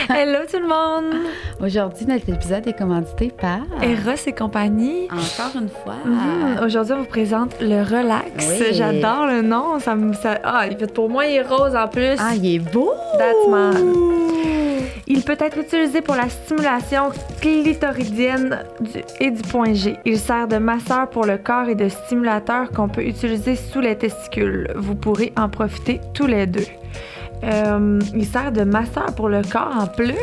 Hello tout le monde! Aujourd'hui, notre épisode est commandité par Eros et compagnie. Encore une fois. Aujourd'hui, on vous présente le Relax. Oui. J'adore le nom. Il fait pour moi, il est rose en plus. Ah, il est beau! That's mad. Il peut être utilisé pour la stimulation clitoridienne et du point G. Il sert de masseur pour le corps et de stimulateur qu'on peut utiliser sous les testicules. Vous pourrez en profiter tous les deux. Il sert de masseur pour le corps en plus.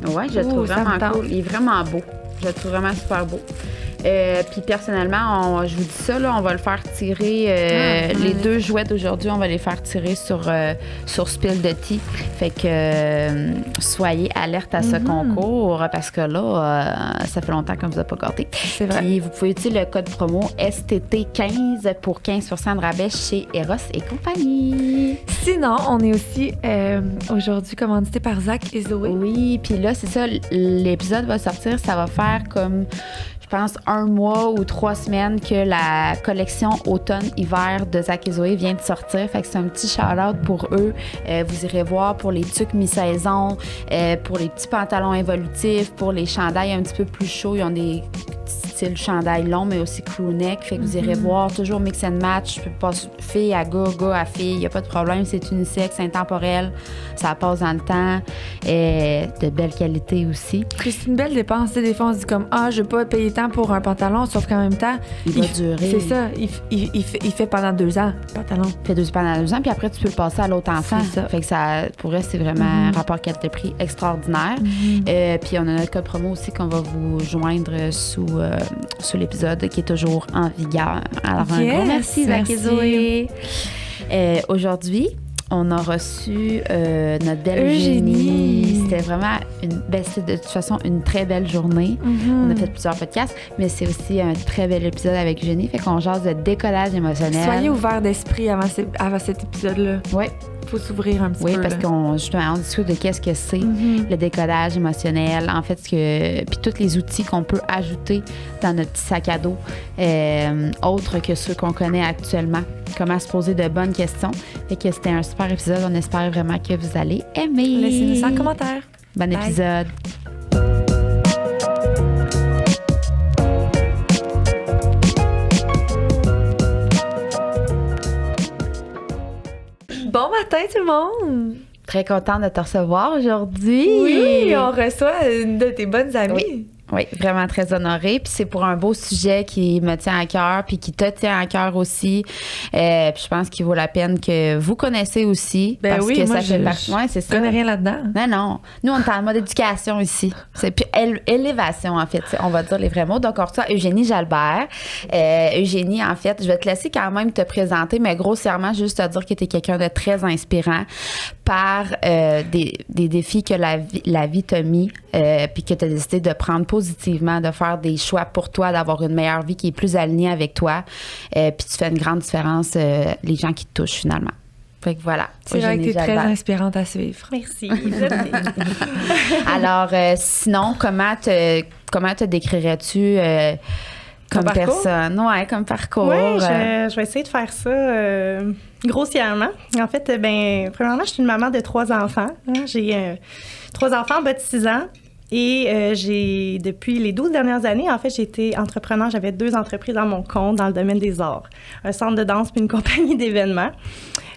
Ouais, je le trouve vraiment cool. Il est vraiment beau. Je le trouve vraiment super beau. Puis personnellement, je vous dis ça, là, on va le faire tirer. Les deux jouets d'aujourd'hui, on va les faire tirer sur Spill de Tea. Fait que soyez alerte à ce concours parce que là, ça fait longtemps qu'on ne vous a pas gâté. C'est vrai. Puis vous pouvez utiliser le code promo STT15 pour 15% de rabais chez Eros et compagnie. Sinon, on est aussi aujourd'hui commandité par Zach et Zoé. Oui, puis là, c'est ça, l'épisode va sortir, ça va faire comme, je pense, 1 mois ou 3 semaines que la collection automne-hiver de Zach et Zoé vient de sortir. Fait que c'est un petit shout-out pour eux. Vous irez voir pour les tucs mi-saison, pour les petits pantalons évolutifs, pour les chandails un petit peu plus chauds. Ils ont des style chandail long, mais aussi crew neck. Fait que vous irez voir, toujours mix and match. Je peux pas fille à gars, gars à fille. Il n'y a pas de problème. C'est unisexe, intemporel. Ça passe dans le temps. De belle qualité aussi. C'est une belle dépense. Des fois, on se dit comme, je vais pas payer tant pour un pantalon, sauf qu'en même temps, il va durer. C'est ça. Il fait pendant 2 ans, le pantalon. Il fait pendant 2 ans, puis après, tu peux le passer à l'autre enfant. C'est ça. Fait que ça, pour elle, c'est vraiment un rapport qualité-prix extraordinaire. Puis on a notre code promo aussi qu'on va vous joindre sous l'épisode qui est toujours en vigueur. Alors, un gros merci, Zach et Zoé. Aujourd'hui, on a reçu notre belle Eugénie. C'était vraiment c'était de toute façon une très belle journée. On a fait plusieurs podcasts, mais c'est aussi un très bel épisode avec Eugénie. Fait qu'on jase de décollage émotionnel. Soyez ouverts d'esprit avant cet épisode-là. Oui. Faut s'ouvrir un petit peu. Oui, parce qu'on discute de qu'est-ce que c'est le décollage émotionnel. En fait, puis tous les outils qu'on peut ajouter dans notre petit sac à dos, autres que ceux qu'on connaît actuellement. Comment se poser de bonnes questions. Fait que c'était un super épisode. On espère vraiment que vous allez aimer. Laissez-nous ça en commentaire. Bon épisode. Bon matin tout le monde! Très contente de te recevoir aujourd'hui. Oui, on reçoit une de tes bonnes amies. Oui, vraiment très honorée. Puis c'est pour un beau sujet qui me tient à cœur, puis qui te tient à cœur aussi. Puis je pense qu'il vaut la peine que vous connaissez aussi. Ben parce oui, que moi, ça fait partie. Ouais, c'est ça. Je connais rien là-dedans. Non. Nous, on est en mode éducation ici. C'est puis élévation, en fait. On va dire les vrais mots. Donc, on reçoit Eugénie Jalbert. Eugénie, en fait, je vais te laisser quand même te présenter, mais grossièrement, juste te dire que tu es quelqu'un de très inspirant par des défis que la vie t'a mis, puis que tu as décidé de prendre positivement, de faire des choix pour toi, d'avoir une meilleure vie qui est plus alignée avec toi. Puis tu fais une grande différence, les gens qui te touchent finalement. Fait que voilà. C'est vrai que tu es très inspirante à suivre. Merci. Alors, sinon, comment te décrirais-tu comme personne? Ouais, comme parcours. Oui, je vais essayer de faire ça grossièrement. En fait, premièrement, je suis une maman de 3 enfants. J'ai 3 enfants en bas de 6 ans. Et depuis les 12 dernières années, en fait, j'ai été entrepreneur. J'avais 2 entreprises dans mon compte dans le domaine des arts. Un centre de danse puis une compagnie d'événements.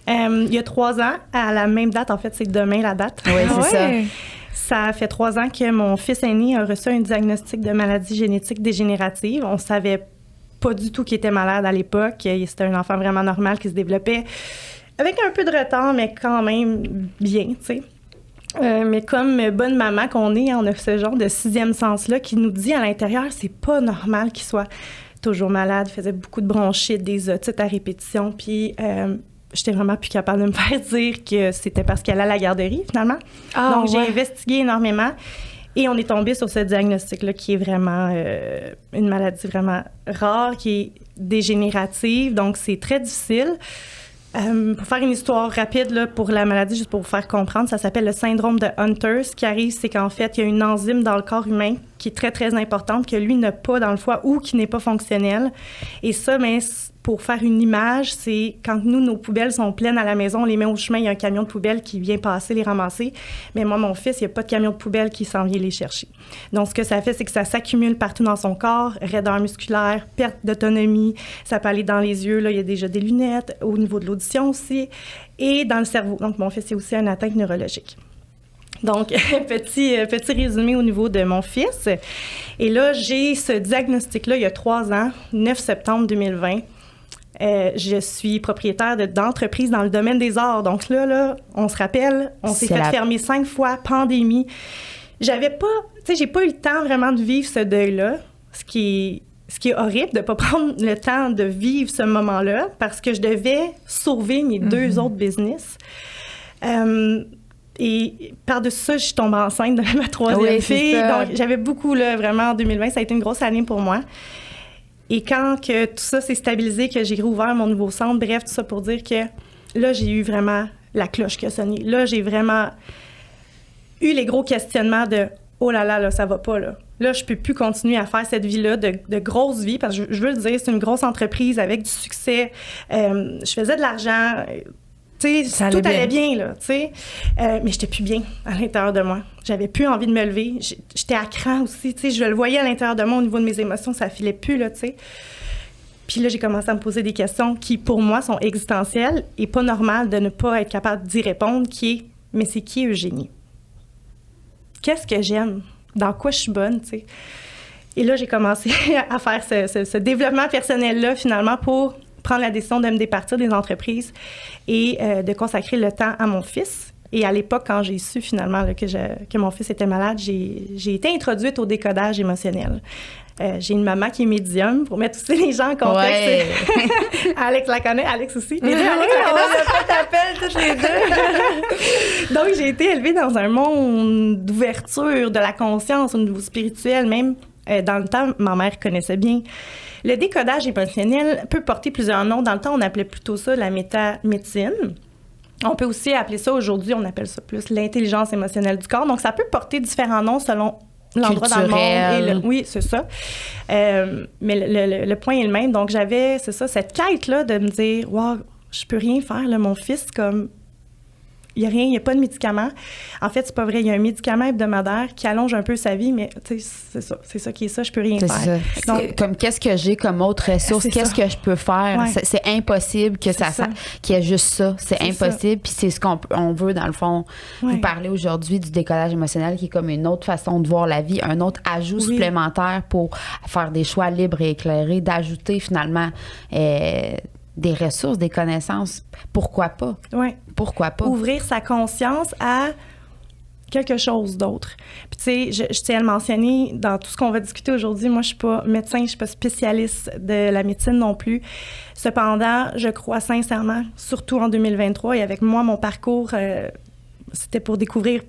Il y a 3 ans, à la même date, en fait, c'est demain la date. Oui, c'est ça. Ça fait 3 ans que mon fils aîné a reçu un diagnostic de maladie génétique dégénérative. On savait pas du tout qu'il était malade à l'époque. C'était un enfant vraiment normal qui se développait avec un peu de retard, mais quand même bien, tu sais. Mais comme bonne maman qu'on est, on a ce genre de 6e sens-là qui nous dit à l'intérieur, c'est pas normal qu'il soit toujours malade, faisait beaucoup de bronchites, des otites à répétition, puis j'étais vraiment plus capable de me faire dire que c'était parce qu'elle allait à la garderie, finalement. Donc, j'ai investigué énormément et on est tombé sur ce diagnostic-là qui est vraiment une maladie vraiment rare, qui est dégénérative, donc c'est très difficile. Pour faire une histoire rapide là, pour la maladie, juste pour vous faire comprendre, ça s'appelle le syndrome de Hunter. Ce qui arrive, c'est qu'en fait, il y a une enzyme dans le corps humain qui est très, très importante, que lui n'a pas dans le foie ou qui n'est pas fonctionnelle. Et ça, mais pour faire une image, c'est quand nous, nos poubelles sont pleines à la maison, on les met au chemin, il y a un camion de poubelle qui vient passer, les ramasser. Mais moi, mon fils, il n'y a pas de camion de poubelle qui s'en vient les chercher. Donc, ce que ça fait, c'est que ça s'accumule partout dans son corps, raideur musculaire, perte d'autonomie, ça peut aller dans les yeux, là, il y a déjà des lunettes, au niveau de l'audition aussi, et dans le cerveau. Donc, mon fils est aussi une atteinte neurologique. Donc, petit résumé au niveau de mon fils. Et là, j'ai ce diagnostic-là il y a 3 ans, 9 septembre 2020. Je suis propriétaire d'entreprises dans le domaine des arts. Donc là, on se rappelle, on s'est fait fermer 5 fois, pandémie. J'ai pas eu le temps vraiment de vivre ce deuil-là, ce qui est horrible de ne pas prendre le temps de vivre ce moment-là parce que je devais sauver mes 2 autres business. Et par-dessus ça, je suis tombée enceinte de ma 3e fille. Donc, j'avais beaucoup, là, vraiment, en 2020, ça a été une grosse année pour moi. Et quand que tout ça s'est stabilisé, que j'ai rouvert mon nouveau centre, bref, tout ça pour dire que là, j'ai eu vraiment la cloche qui a sonné. Là, j'ai vraiment eu les gros questionnements de « Oh là là, là, ça va pas, là. Là, je peux plus continuer à faire cette vie-là de grosse vie. » Parce que je veux le dire, c'est une grosse entreprise avec du succès. Je faisais de l'argent. Tu sais, tout allait bien, là, tu sais. Mais j'étais plus bien à l'intérieur de moi. J'avais plus envie de me lever. J'étais à cran aussi, tu sais. Je le voyais à l'intérieur de moi au niveau de mes émotions, ça filait plus, là, tu sais. Puis là, j'ai commencé à me poser des questions qui, pour moi, sont existentielles et pas normales de ne pas être capable d'y répondre, qui est « Mais c'est qui Eugénie? Qu'est-ce que j'aime? Dans quoi je suis bonne, tu sais? » Et là, j'ai commencé à faire ce développement personnel-là, finalement, pour prendre la décision de me départir des entreprises et de consacrer le temps à mon fils. Et à l'époque, quand j'ai su finalement là, que mon fils était malade, j'ai été introduite au décodage émotionnel. J'ai une maman qui est médium, pour mettre aussi les gens en contexte. Ouais. Alex la connaît, Alex aussi. Les deux, Alex la connaît. On a fait appel, toutes les deux. Donc, j'ai été élevée dans un monde d'ouverture, de la conscience au niveau spirituel. Même dans le temps, ma mère connaissait bien. Le décodage émotionnel peut porter plusieurs noms. Dans le temps, on appelait plutôt ça la métamédecine. On peut aussi appeler ça, aujourd'hui, on appelle ça plus l'intelligence émotionnelle du corps. Donc, ça peut porter différents noms selon l'endroit dans le monde. Oui, c'est ça. Mais le point est le même. Donc, j'avais, c'est ça, cette quête-là de me dire, wow, je peux rien faire, là, mon fils, comme... Il n'y a rien, il n'y a pas de médicament. En fait, c'est pas vrai. Il y a un médicament hebdomadaire qui allonge un peu sa vie, mais tu sais, c'est ça qui est ça. Je peux rien faire. Ça. Donc, comme qu'est-ce que j'ai comme autre ressource? Qu'est-ce que je peux faire? Ouais. C'est impossible que qu'il y ait juste ça. C'est impossible. Puis c'est ce qu'on veut, dans le fond, vous parler aujourd'hui du décollage émotionnel qui est comme une autre façon de voir la vie, un autre ajout supplémentaire pour faire des choix libres et éclairés, d'ajouter finalement... des ressources, des connaissances. Pourquoi pas? Oui. Pourquoi pas? Ouvrir sa conscience à quelque chose d'autre. Puis, tu sais, je tiens à le mentionner dans tout ce qu'on va discuter aujourd'hui. Moi, je suis pas médecin, je suis pas spécialiste de la médecine non plus. Cependant, je crois sincèrement, surtout en 2023, et avec moi, mon parcours, c'était pour découvrir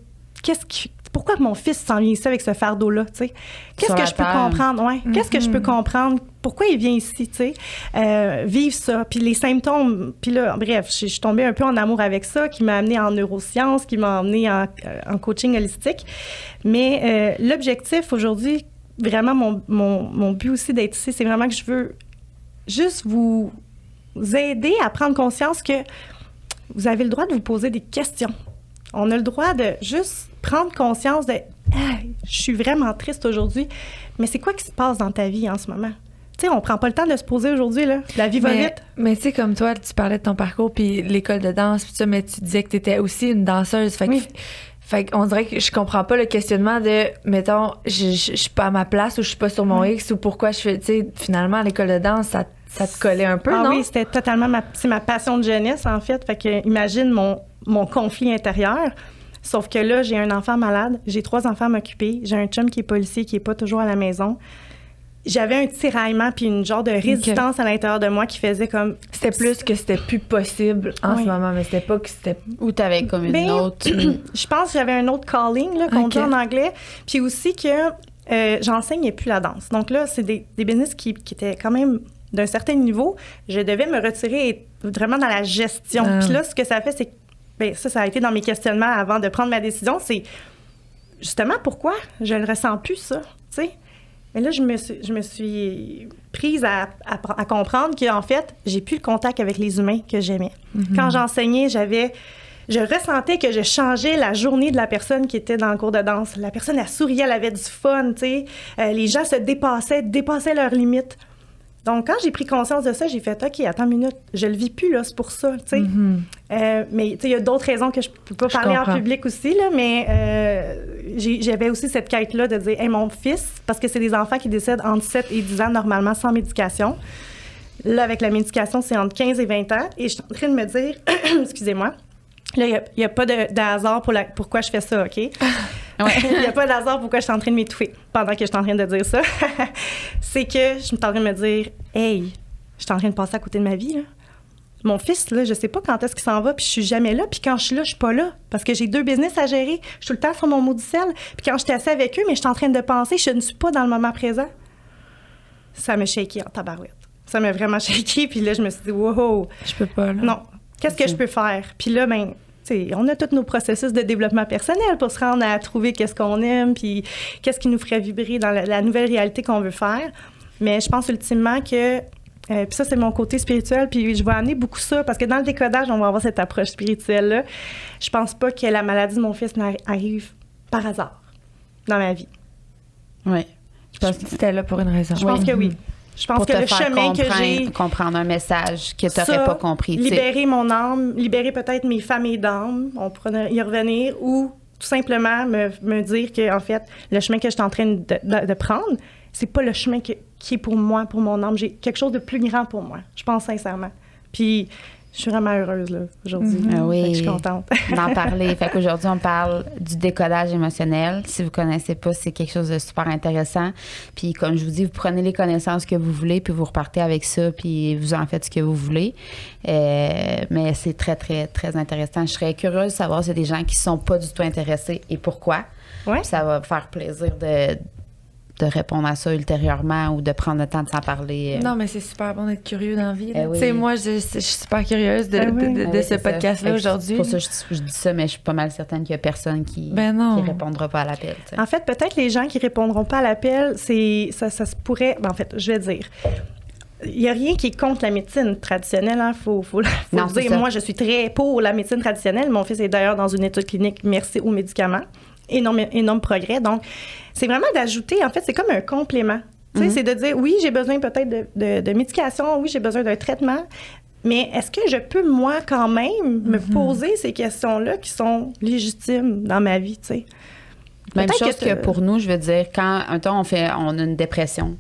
pourquoi mon fils s'en vient ici avec ce fardeau-là, tu sais? Qu'est-ce que je peux comprendre? Ouais. Qu'est-ce que je peux comprendre? Pourquoi il vient ici, tu sais? Vivre ça. Puis les symptômes, puis là, bref, je suis tombée un peu en amour avec ça, qui m'a amenée en neurosciences, qui m'a amenée en coaching holistique. Mais l'objectif aujourd'hui, vraiment, mon but aussi d'être ici, c'est vraiment que je veux juste vous aider à prendre conscience que vous avez le droit de vous poser des questions. On a le droit de juste prendre conscience de je suis vraiment triste aujourd'hui, mais c'est quoi qui se passe dans ta vie en ce moment? Tu sais, on prend pas le temps de se poser aujourd'hui, là. La vie va vite. Mais tu sais, comme toi, tu parlais de ton parcours, puis l'école de danse, puis ça, mais tu disais que tu étais aussi une danseuse. Fait qu'on dirait que je comprends pas le questionnement de, mettons, je suis pas à ma place ou je suis pas sur mon X ou pourquoi je fais, tu sais, finalement, l'école de danse, ça te collait un peu, non? Oui, c'était totalement c'est ma passion de jeunesse, en fait. Fait que imagine mon conflit intérieur. Sauf que là, j'ai un enfant malade, j'ai 3 enfants à m'occuper, j'ai un chum qui est policier qui est pas toujours à la maison. J'avais un tiraillement puis une genre de résistance à l'intérieur de moi qui faisait comme... C'était plus que c'était plus possible en ce moment, mais c'était pas que c'était... Ou t'avais comme une autre... Je pense que j'avais un autre calling, là, qu'on dit en anglais. Puis aussi que j'enseignais plus la danse. Donc là, c'est des business qui étaient quand même d'un certain niveau. Je devais me retirer vraiment dans la gestion. Puis là, ce que ça fait, c'est que ça a été dans mes questionnements avant de prendre ma décision, c'est justement pourquoi je le ressens plus, ça, tu sais. Mais là, je me suis prise à comprendre qu'en fait, j'ai plus le contact avec les humains que j'aimais. Quand j'enseignais, je ressentais que je changeais la journée de la personne qui était dans le cours de danse. La personne, elle souriait, elle avait du fun, tu sais. Les gens se dépassaient leurs limites. Donc, quand j'ai pris conscience de ça, j'ai fait « OK, attends une minute, je le vis plus, là, c'est pour ça, tu sais. Mais, tu sais, il y a d'autres raisons que je peux pas parler en public aussi, là, mais j'avais aussi cette quête-là de dire « Hey, mon fils », parce que c'est des enfants qui décèdent entre 7 et 10 ans, normalement, sans médication. Là, avec la médication, c'est entre 15 et 20 ans. Et je suis en train de me dire, excusez-moi, là, il n'y a pas de hasard pourquoi je fais ça, OK? Il n'y a pas de hasard pourquoi je suis en train de m'étouffer pendant que je suis en train de dire ça. C'est que je suis en train de me dire, hey, je suis en train de passer à côté de ma vie, là. Mon fils, là, je sais pas quand est-ce qu'il s'en va, puis je suis jamais là. Puis quand je suis là, je suis pas là. Parce que j'ai 2 business à gérer. Je suis tout le temps sur mon maudit sel. Puis quand je suis assise avec eux, mais je suis en train de penser, je ne suis pas dans le moment présent. Ça m'a shaké en tabarouette. Ça m'a vraiment shaké. Puis là, je me suis dit, wow. Je peux pas, là. Non. Qu'est-ce que je peux faire? Puis là, ben, tu sais, on a tous nos processus de développement personnel pour se rendre à trouver qu'est-ce qu'on aime, puis qu'est-ce qui nous ferait vibrer dans la nouvelle réalité qu'on veut faire. Mais je pense ultimement que puis ça, c'est mon côté spirituel, puis je vais amener beaucoup ça, parce que dans le décodage, on va avoir cette approche spirituelle-là. Je pense pas que la maladie de mon fils arrive par hasard dans ma vie. Oui. Je pense que c'était là pour une raison. Je pense que oui. Je pense que le chemin que j'ai... comprendre un message que tu n'aurais pas compris. Libérer mon âme, libérer peut-être mes familles d'âme, on pourrait y revenir, ou tout simplement me dire que, en fait, le chemin que je suis en train de prendre, c'est pas le chemin qui est pour moi, pour mon âme. J'ai quelque chose de plus grand pour moi. Je pense sincèrement. Puis, je suis vraiment heureuse, là, aujourd'hui. Oui. Je suis contente. D'en parler. Fait qu'aujourd'hui, on parle du décodage émotionnel. Si vous connaissez pas, c'est quelque chose de super intéressant. Puis, comme je vous dis, vous prenez les connaissances que vous voulez, puis vous repartez avec ça, puis vous en faites ce que vous voulez. Mais c'est très, très, très intéressant. Je serais curieuse de savoir s'il y a des gens qui sont pas du tout intéressés et pourquoi. Ouais. Ça va me faire plaisir de répondre à ça ultérieurement ou de prendre le temps de s'en parler. Non, mais c'est super bon d'être curieux dans la vie. Oui. Tu sais, moi, je suis super curieuse de ce podcast-là aujourd'hui. C'est pour ça que je dis ça, mais je suis pas mal certaine qu'il y a personne qui répondra pas à l'appel. T'sais. En fait, peut-être les gens qui répondront pas à l'appel, ça se pourrait... Ben, en fait, je vais dire... Il n'y a rien qui est contre la médecine traditionnelle. Hein. Faut dire, moi, je suis très pour la médecine traditionnelle. Mon fils est d'ailleurs dans une étude clinique, merci aux médicaments. Énorme progrès. Donc, c'est vraiment d'ajouter, en fait, c'est comme un complément. Tu sais, c'est de dire, oui, j'ai besoin peut-être de médication, oui, j'ai besoin d'un traitement, mais est-ce que je peux, moi, quand même, me poser ces questions-là qui sont légitimes dans ma vie, tu sais? Même chose que pour nous, je veux dire, quand un temps on a une dépression,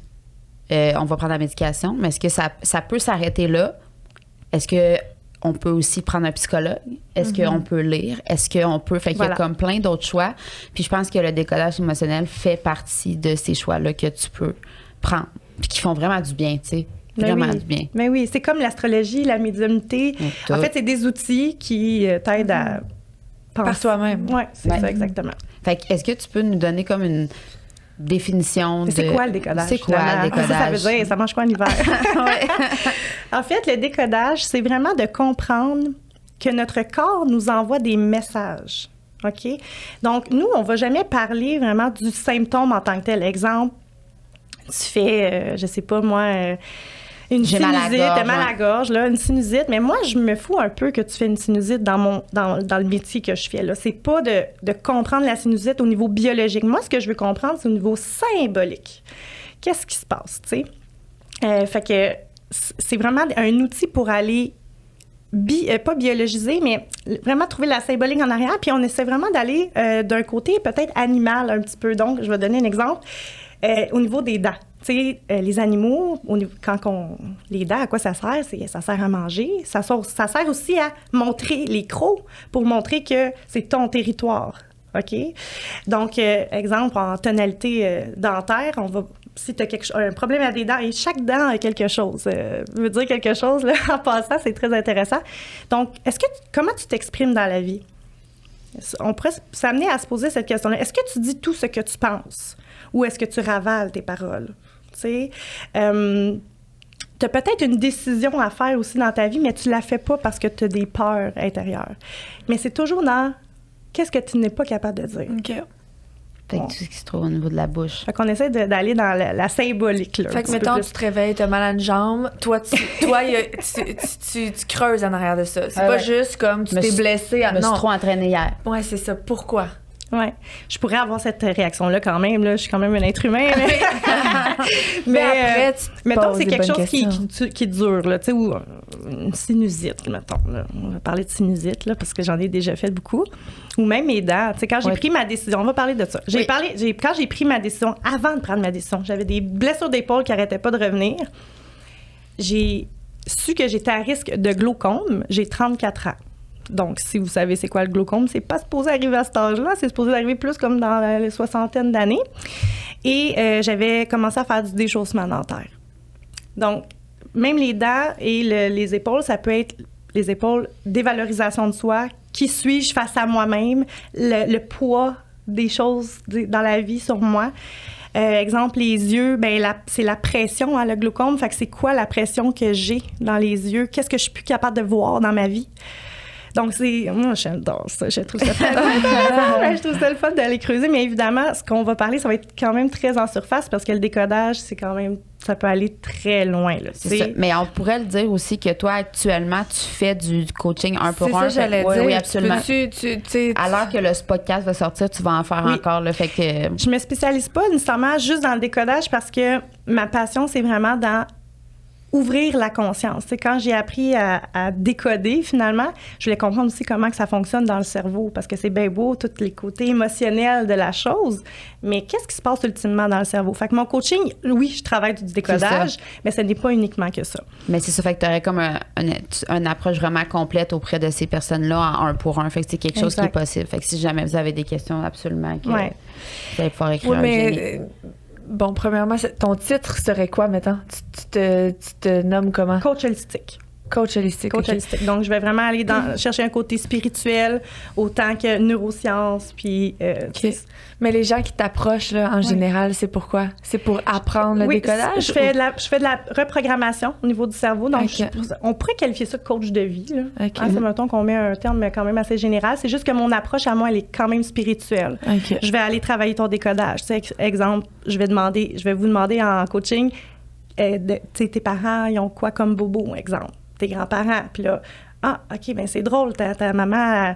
on va prendre la médication, mais est-ce que ça peut s'arrêter là? Est-ce que on peut aussi prendre un psychologue? Est-ce qu'on peut lire? Est-ce qu'on peut... Fait qu'il y a comme plein d'autres choix. Puis je pense que le décodage émotionnel fait partie de ces choix-là que tu peux prendre. Puis qui font vraiment du bien, tu sais. Vraiment du bien. Mais oui, c'est comme l'astrologie, la médiumnité. En fait, c'est des outils qui t'aident à penser. Par toi-même. Oui, c'est ça, exactement. Fait que est-ce que tu peux nous donner comme une définition de... C'est quoi le décodage? C'est quoi le décodage? Ça veut dire, ça mange quoi en hiver? En fait, le décodage, c'est vraiment de comprendre que notre corps nous envoie des messages. OK? Donc, nous, on va jamais parler vraiment du symptôme en tant que tel. Exemple, tu fais, je sais pas moi... une sinusite, t'as mal à la gorge, là, une sinusite. Mais moi, je me fous un peu que tu fais une sinusite dans le métier que je fais, là. C'est pas de comprendre la sinusite au niveau biologique. Moi, ce que je veux comprendre, c'est au niveau symbolique. Qu'est-ce qui se passe, tu sais? Fait que c'est vraiment un outil pour aller pas biologiser, mais vraiment trouver la symbolique en arrière. Puis on essaie vraiment d'aller d'un côté peut-être animal un petit peu. Donc, je vais donner un exemple. Au niveau des dents. Tu sais, les animaux, les dents, à quoi ça sert? Ça sert à manger. Ça sert aussi à montrer les crocs pour montrer que c'est ton territoire. OK? Donc, exemple, en tonalité dentaire, si tu as un problème à des dents, et chaque dent a quelque chose, veut dire quelque chose, là, en passant, c'est très intéressant. Donc, comment tu t'exprimes dans la vie? On pourrait s'amener à se poser cette question-là. Est-ce que tu dis tout ce que tu penses? Ou est-ce que tu ravales tes paroles? Tu sais, tu as peut-être une décision à faire aussi dans ta vie, mais tu la fais pas parce que tu as des peurs intérieures. Mais c'est toujours dans qu'est-ce que tu n'es pas capable de dire. OK. Fait que tout ce qui se trouve au niveau de la bouche. Fait qu'on essaie d'aller dans la symbolique, là. Fait que, mettons, tu te réveilles, t'as mal à une jambe, toi, tu creuses en arrière de ça. C'est pas juste comme tu t'es blessé. Je me suis trop entraînée hier. Ouais, c'est ça. Pourquoi? Ouais, je pourrais avoir cette réaction-là quand même. Là. Je suis quand même un être humain. Mais après, mettons, c'est quelque chose qui dure, là, tu sais, ou une sinusite, mettons. Là. On va parler de sinusite, là, parce que j'en ai déjà fait beaucoup. Ou même mes dents. Tu sais, quand j'ai pris ma décision, on va parler de ça. Quand j'ai pris ma décision, avant de prendre ma décision, j'avais des blessures d'épaule qui n'arrêtaient pas de revenir. J'ai su que j'étais à risque de glaucome. J'ai 34 ans. Donc, si vous savez c'est quoi le glaucome, c'est pas supposé arriver à cet âge-là, c'est supposé arriver plus comme dans les soixantaines d'années. Et j'avais commencé à faire du déchaussement dentaire. Donc, même les dents et les épaules, ça peut être les épaules, dévalorisation de soi, qui suis-je face à moi-même, le poids des choses dans la vie sur moi. Exemple, les yeux, c'est la pression, hein, le glaucome. Fait que c'est quoi la pression que j'ai dans les yeux? Qu'est-ce que je suis plus capable de voir dans ma vie? Donc, moi, j'adore ça. Je trouve ça je trouve ça le fun d'aller creuser. Mais évidemment, ce qu'on va parler, ça va être quand même très en surface parce que le décodage, c'est quand même, ça peut aller très loin. Là, c'est ça. Mais on pourrait le dire aussi que toi, actuellement, tu fais du coaching 1 pour 1. C'est ça, j'allais dire. Oui, absolument. À l'heure que le podcast va sortir, tu vas en faire encore. Là, fait que... Je me spécialise pas nécessairement juste dans le décodage parce que ma passion, c'est vraiment dans ouvrir la conscience. C'est quand j'ai appris à décoder, finalement, je voulais comprendre aussi comment que ça fonctionne dans le cerveau, parce que c'est bien beau, tous les côtés émotionnels de la chose, mais qu'est-ce qui se passe ultimement dans le cerveau? Fait que mon coaching, oui, je travaille du décodage, mais ce n'est pas uniquement que ça. Mais c'est ça, fait que tu aurais comme une approche vraiment complète auprès de ces personnes-là en 1 pour 1. Fait que c'est quelque chose qui est possible. Fait que si jamais vous avez des questions, absolument, que vous allez pouvoir écrire un génie. Bon, premièrement, ton titre serait quoi, mettons? Tu te nommes comment? Coach holistique. Coach holistique. Coach holistique. Donc, je vais vraiment aller chercher un côté spirituel autant que neurosciences. Puis, mais les gens qui t'approchent, là, en général, c'est pourquoi? C'est pour apprendre le décodage? Je fais de la reprogrammation au niveau du cerveau. Donc, on pourrait qualifier ça de coach de vie. Là. C'est, mettons qu'on met un terme quand même assez général. C'est juste que mon approche à moi, elle est quand même spirituelle. Je vais aller travailler ton décodage. Exemple, je vais vous demander en coaching, tes parents, ils ont quoi comme bobo, exemple? Tes grands-parents. Puis là, OK, bien, c'est drôle, ta maman,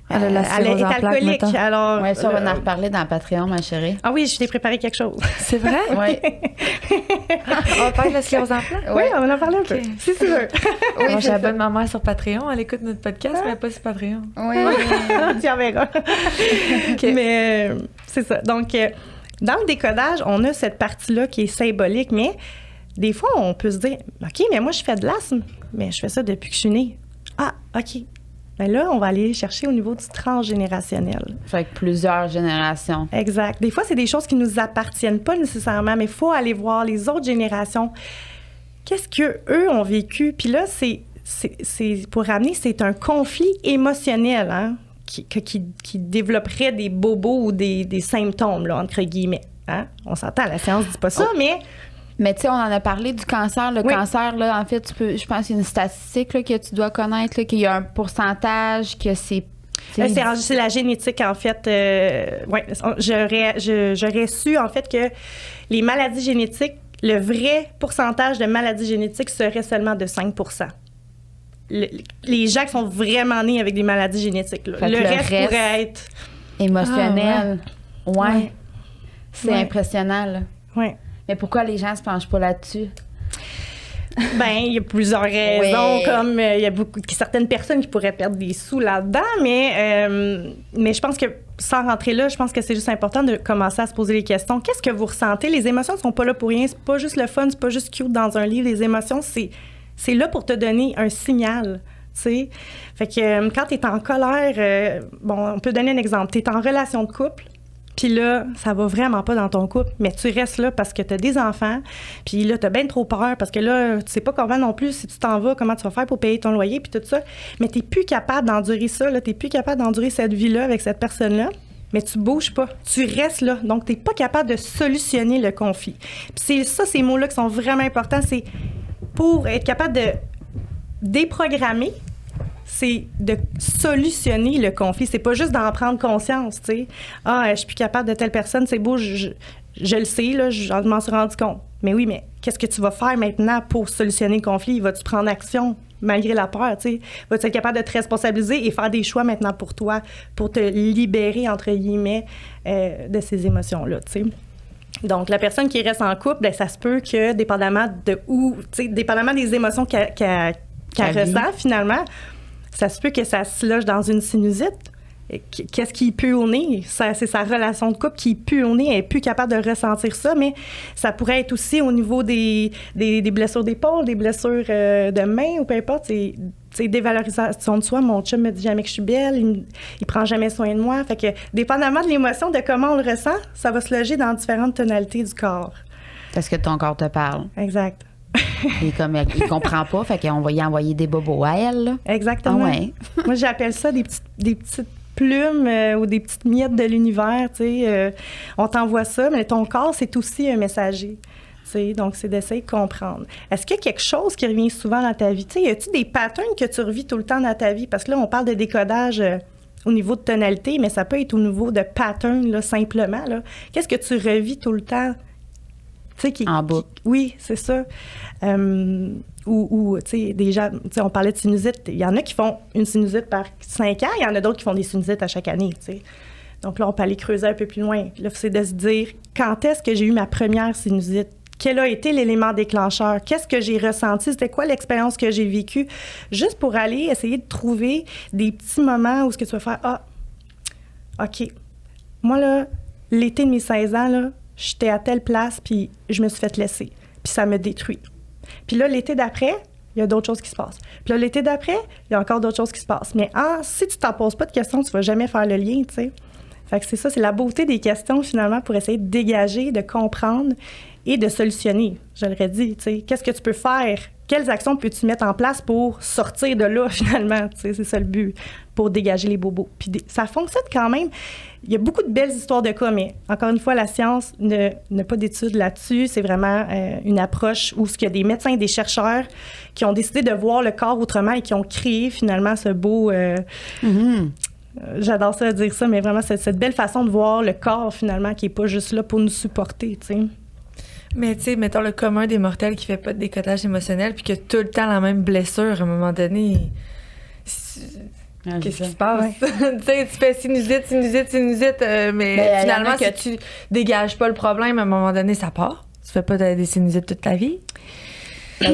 elle est alcoolique. Alors, oui, ça, on va en reparler dans Patreon, ma chérie. Ah oui, je t'ai préparé quelque chose. C'est vrai? Oui. On va parler de la sclérose en plaques? Oui, on va en parler un peu. Si tu veux. Oui, j'abonne ma mère sur Patreon. Elle écoute notre podcast, mais pas sur Patreon. Oui. Tu en verras. Mais c'est ça. Donc, dans le décodage, on a cette partie-là qui est symbolique, mais des fois, on peut se dire, OK, mais moi, je fais de l'asthme, mais je fais ça depuis que je suis née. Ah, OK. Mais là, on va aller chercher au niveau du transgénérationnel. Fait que plusieurs générations. Exact. Des fois, c'est des choses qui nous appartiennent pas nécessairement, mais il faut aller voir les autres générations. Qu'est-ce qu'eux ont vécu? Puis là, c'est pour ramener, c'est un conflit émotionnel, hein, qui développerait des bobos ou des symptômes, là, entre guillemets. Hein? On s'entend, la science dit pas ça, Mais tu sais, on en a parlé du cancer. Le cancer, là, en fait, je pense qu'il y a une statistique là, que tu dois connaître, là, qu'il y a un pourcentage que c'est la génétique, en fait. J'aurais su, en fait, que les maladies génétiques, le vrai pourcentage de maladies génétiques serait seulement de 5 les gens qui sont vraiment nés avec des maladies génétiques. Là. Le reste pourrait être émotionnel. Ouais. C'est impressionnant. Là. Ouais. Mais pourquoi les gens se penchent pas là-dessus? Il y a plusieurs raisons, comme il y a certaines personnes qui pourraient perdre des sous là-dedans, mais je pense que, sans rentrer là, je pense que c'est juste important de commencer à se poser les questions. Qu'est-ce que vous ressentez? Les émotions ne sont pas là pour rien. C'est pas juste le fun, c'est pas juste cute dans un livre. Les émotions, c'est là pour te donner un signal. T'sais? Fait que quand tu es en colère, on peut donner un exemple. Tu es en relation de couple. Puis là, ça va vraiment pas dans ton couple, mais tu restes là parce que tu as des enfants, puis là, tu as bien trop peur parce que là, tu sais pas comment non plus, si tu t'en vas, comment tu vas faire pour payer ton loyer, puis tout ça. Mais tu n'es plus capable d'endurer ça, tu n'es plus capable d'endurer cette vie-là avec cette personne-là, mais tu bouges pas, tu restes là. Donc, tu n'es pas capable de solutionner le conflit. Puis c'est ça, ces mots-là qui sont vraiment importants, c'est pour être capable de déprogrammer, c'est de solutionner le conflit. C'est pas juste d'en prendre conscience, tu sais. Je suis plus capable de telle personne, c'est beau, je le sais, là, je m'en suis rendu compte. Mais oui, mais qu'est-ce que tu vas faire maintenant pour solutionner le conflit? Vas-tu prendre action malgré la peur, tu sais? Vas-tu être capable de te responsabiliser et faire des choix maintenant pour toi, pour te libérer, entre guillemets, de ces émotions-là, tu sais? Donc, la personne qui reste en couple, bien, ça se peut que, dépendamment des émotions qu'elle ressent, finalement, ça se peut que ça se loge dans une sinusite. Qu'est-ce qui pue au nez? C'est sa relation de couple qui pue au nez. Elle n'est plus capable de ressentir ça, mais ça pourrait être aussi au niveau des blessures d'épaule, des blessures de main ou peu importe. C'est dévalorisation de soi. Mon chum me dit jamais que je suis belle, il prend jamais soin de moi. Fait que, dépendamment de l'émotion, de comment on le ressent, ça va se loger dans différentes tonalités du corps. Parce que ton corps te parle. Exact. Et comme il comprend pas, fait qu'on va y envoyer des bobos à elle, là. Exactement. Ah ouais. Moi, j'appelle ça des petites plumes ou des petites miettes de l'univers, tu sais. On t'envoie ça, mais ton corps, c'est aussi un messager. Donc, c'est d'essayer de comprendre. Est-ce qu'il y a quelque chose qui revient souvent dans ta vie? Tu sais, y a-t-il des patterns que tu revis tout le temps dans ta vie? Parce que là, on parle de décodage au niveau de tonalité, mais ça peut être au niveau de pattern, là, simplement. Là. Qu'est-ce que tu revis tout le temps? En boucle. Oui, c'est ça. Ou tu sais, déjà, on parlait de sinusite. Il y en a qui font une sinusite par 5 ans, il y en a d'autres qui font des sinusites à chaque année, tu sais. Donc là, on peut aller creuser un peu plus loin. Là, c'est de se dire, quand est-ce que j'ai eu ma première sinusite? Quel a été l'élément déclencheur? Qu'est-ce que j'ai ressenti? C'était quoi l'expérience que j'ai vécue? Juste pour aller essayer de trouver des petits moments où ce que tu vas faire, OK, moi, là, l'été de mes 16 ans, là, j'étais à telle place, puis je me suis fait laisser. Puis ça me détruit. Puis là, l'été d'après, il y a d'autres choses qui se passent. Puis là, l'été d'après, il y a encore d'autres choses qui se passent. Mais si tu t'en poses pas de questions, tu vas jamais faire le lien, tu sais. Fait que c'est ça, c'est la beauté des questions, finalement, pour essayer de dégager, de comprendre et de solutionner. Je l'aurais dit, tu sais. Qu'est-ce que tu peux faire? Quelles actions peux-tu mettre en place pour sortir de là, finalement? Tu sais, c'est ça le but, pour dégager les bobos. Puis ça fonctionne quand même. Il y a beaucoup de belles histoires de cas, mais encore une fois, la science n'a pas d'études là-dessus. C'est vraiment une approche où il y a des médecins et des chercheurs qui ont décidé de voir le corps autrement et qui ont créé finalement ce beau... J'adore ça dire ça, mais vraiment cette belle façon de voir le corps finalement qui n'est pas juste là pour nous supporter, tu sais. Mais tu sais, mettons le commun des mortels qui fait pas de décotage émotionnel puis qui a tout le temps la même blessure, à un moment donné... Qu'est-ce qui se passe? Ouais. Tu sais, tu fais sinusite, mais finalement, si tu dégages pas le problème, à un moment donné, ça part. Tu fais pas des sinusites toute ta vie. Tu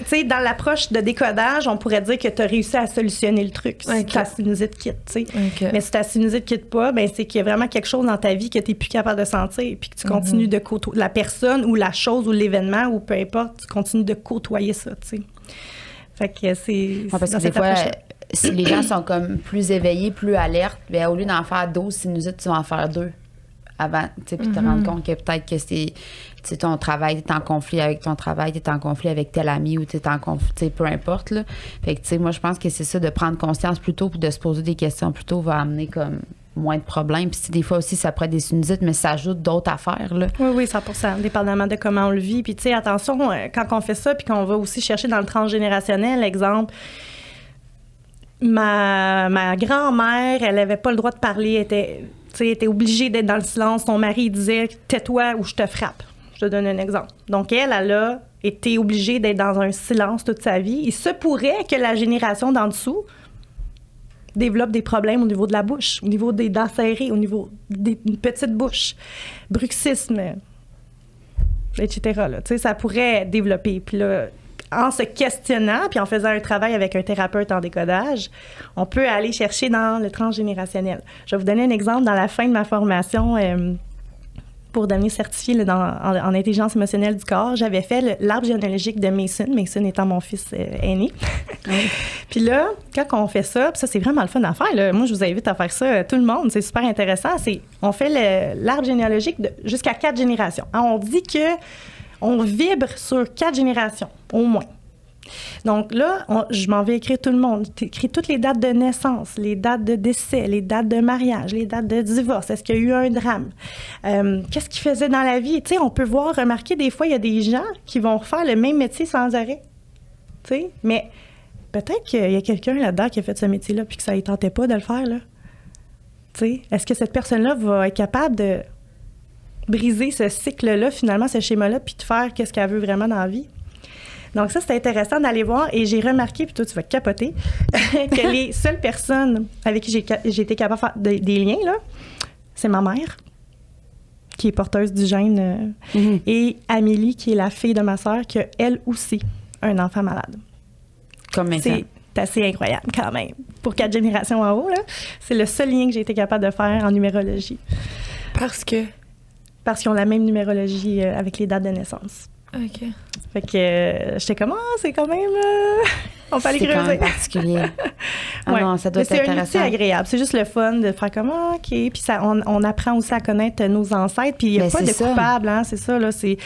sais, dans l'approche de décodage, on pourrait dire que tu as réussi à solutionner le truc si ta sinusite quitte, tu sais. Okay. Mais si ta sinusite quitte pas, ben c'est qu'il y a vraiment quelque chose dans ta vie que tu n'es plus capable de sentir puis que tu continues de côtoyer la personne ou la chose ou l'événement ou peu importe, tu continues de côtoyer ça, tu sais. Fait que c'est parce que des fois, si les gens sont comme plus éveillés, plus alertes, bien, au lieu d'en faire 12 sinusites, tu vas en faire 2 avant, tu sais, puis te rendre compte que peut-être que c'est ton travail, t'es en conflit avec ton travail, t'es en conflit avec tel ami ou t'es en conflit, tu sais, peu importe, là. Fait que, tu sais, moi, je pense que c'est ça, de prendre conscience plus tôt puis de se poser des questions plus tôt va amener comme moins de problèmes. Puis des fois aussi, ça pourrait être des sinusites, mais ça ajoute d'autres affaires, là. Oui, 100%, dépendamment de comment on le vit. Puis, tu sais, attention, quand on fait ça puis qu'on va aussi chercher dans le transgénérationnel, exemple, ma grand-mère, elle n'avait pas le droit de parler, elle était obligée d'être dans le silence. Son mari disait « tais-toi ou je te frappe ». Je te donne un exemple. Donc, elle a été obligée d'être dans un silence toute sa vie. Il se pourrait que la génération d'en dessous développe des problèmes au niveau de la bouche, au niveau des dents serrées, au niveau des petites bouches, bruxisme, etc. Là. Tu sais, ça pourrait développer. Puis là, en se questionnant, puis en faisant un travail avec un thérapeute en décodage, on peut aller chercher dans le transgénérationnel. Je vais vous donner un exemple. Dans la fin de ma formation pour devenir certifiée en intelligence émotionnelle du corps, j'avais fait l'arbre généalogique de Mason étant mon fils aîné. Puis là, quand on fait ça, puis ça, c'est vraiment le fun à faire. Là. Moi, je vous invite à faire ça, tout le monde. C'est super intéressant. On fait l'arbre généalogique jusqu'à 4 générations. On dit que on vibre sur 4 générations, au moins. Donc là, je m'en vais écrire tout le monde. J'écris toutes les dates de naissance, les dates de décès, les dates de mariage, les dates de divorce. Est-ce qu'il y a eu un drame? Qu'est-ce qu'ils faisaient dans la vie? Tu sais, on peut remarquer des fois, il y a des gens qui vont faire le même métier sans arrêt. Tu sais, mais peut-être qu'il y a quelqu'un là-dedans qui a fait ce métier-là puis que ça ne tentait pas de le faire, là. Tu sais, est-ce que cette personne-là va être capable de briser ce cycle-là, finalement, ce schéma-là, puis de faire qu'est-ce qu'elle veut vraiment dans la vie? Donc ça, c'est intéressant d'aller voir. Et j'ai remarqué, puis toi, tu vas capoter, que les seules personnes avec qui j'ai été capable de faire des liens, là, c'est ma mère, qui est porteuse du gène, et Amélie, qui est la fille de ma sœur, qui a, elle aussi, un enfant malade. Comme maintenant. C'est assez incroyable, quand même. Pour 4 générations en haut, là, c'est le seul lien que j'ai été capable de faire en numérologie. Parce qu'ils ont la même numérologie avec les dates de naissance. OK. Fait que j'étais comme, c'est quand même... on peut aller creuser. C'est quand même particulier. Ouais. Non, ça doit être intéressant. C'est agréable. C'est juste le fun de faire comme, OK. Puis ça, on apprend aussi à connaître nos ancêtres. Puis il n'y a pas de coupable, hein. C'est ça, là. C'est...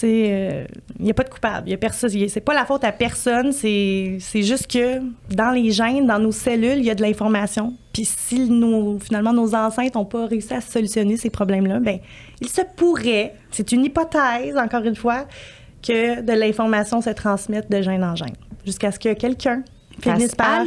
il n'y a pas de coupable. Il y a personne. C'est pas la faute à personne. C'est juste que dans les gènes, dans nos cellules, il y a de l'information. Puis si finalement nos ancêtres n'ont pas réussi à solutionner ces problèmes-là, bien, il se pourrait, c'est une hypothèse, encore une fois, que de l'information se transmette de gène en gène. Jusqu'à ce que quelqu'un finisse par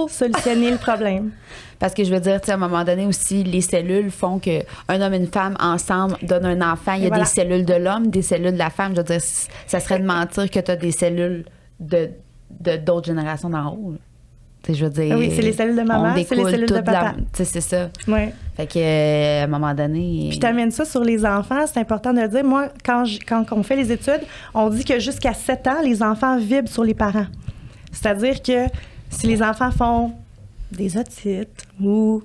solutionner le problème. Parce que je veux dire, tu sais, à un moment donné aussi, les cellules font qu'un homme et une femme ensemble donnent un enfant. Il y a des cellules de l'homme, des cellules de la femme. Je veux dire, ça serait de mentir que tu as des cellules d'autres générations d'en haut. Tu sais, je veux dire. Oui, c'est les cellules de maman, c'est les cellules de papa. Tu sais, c'est ça. Oui. Fait que, à un moment donné. Puis tu amènes ça sur les enfants, c'est important de le dire. Moi, quand on fait les études, on dit que jusqu'à 7 ans, les enfants vibrent sur les parents. C'est-à-dire que si les enfants font des otites ou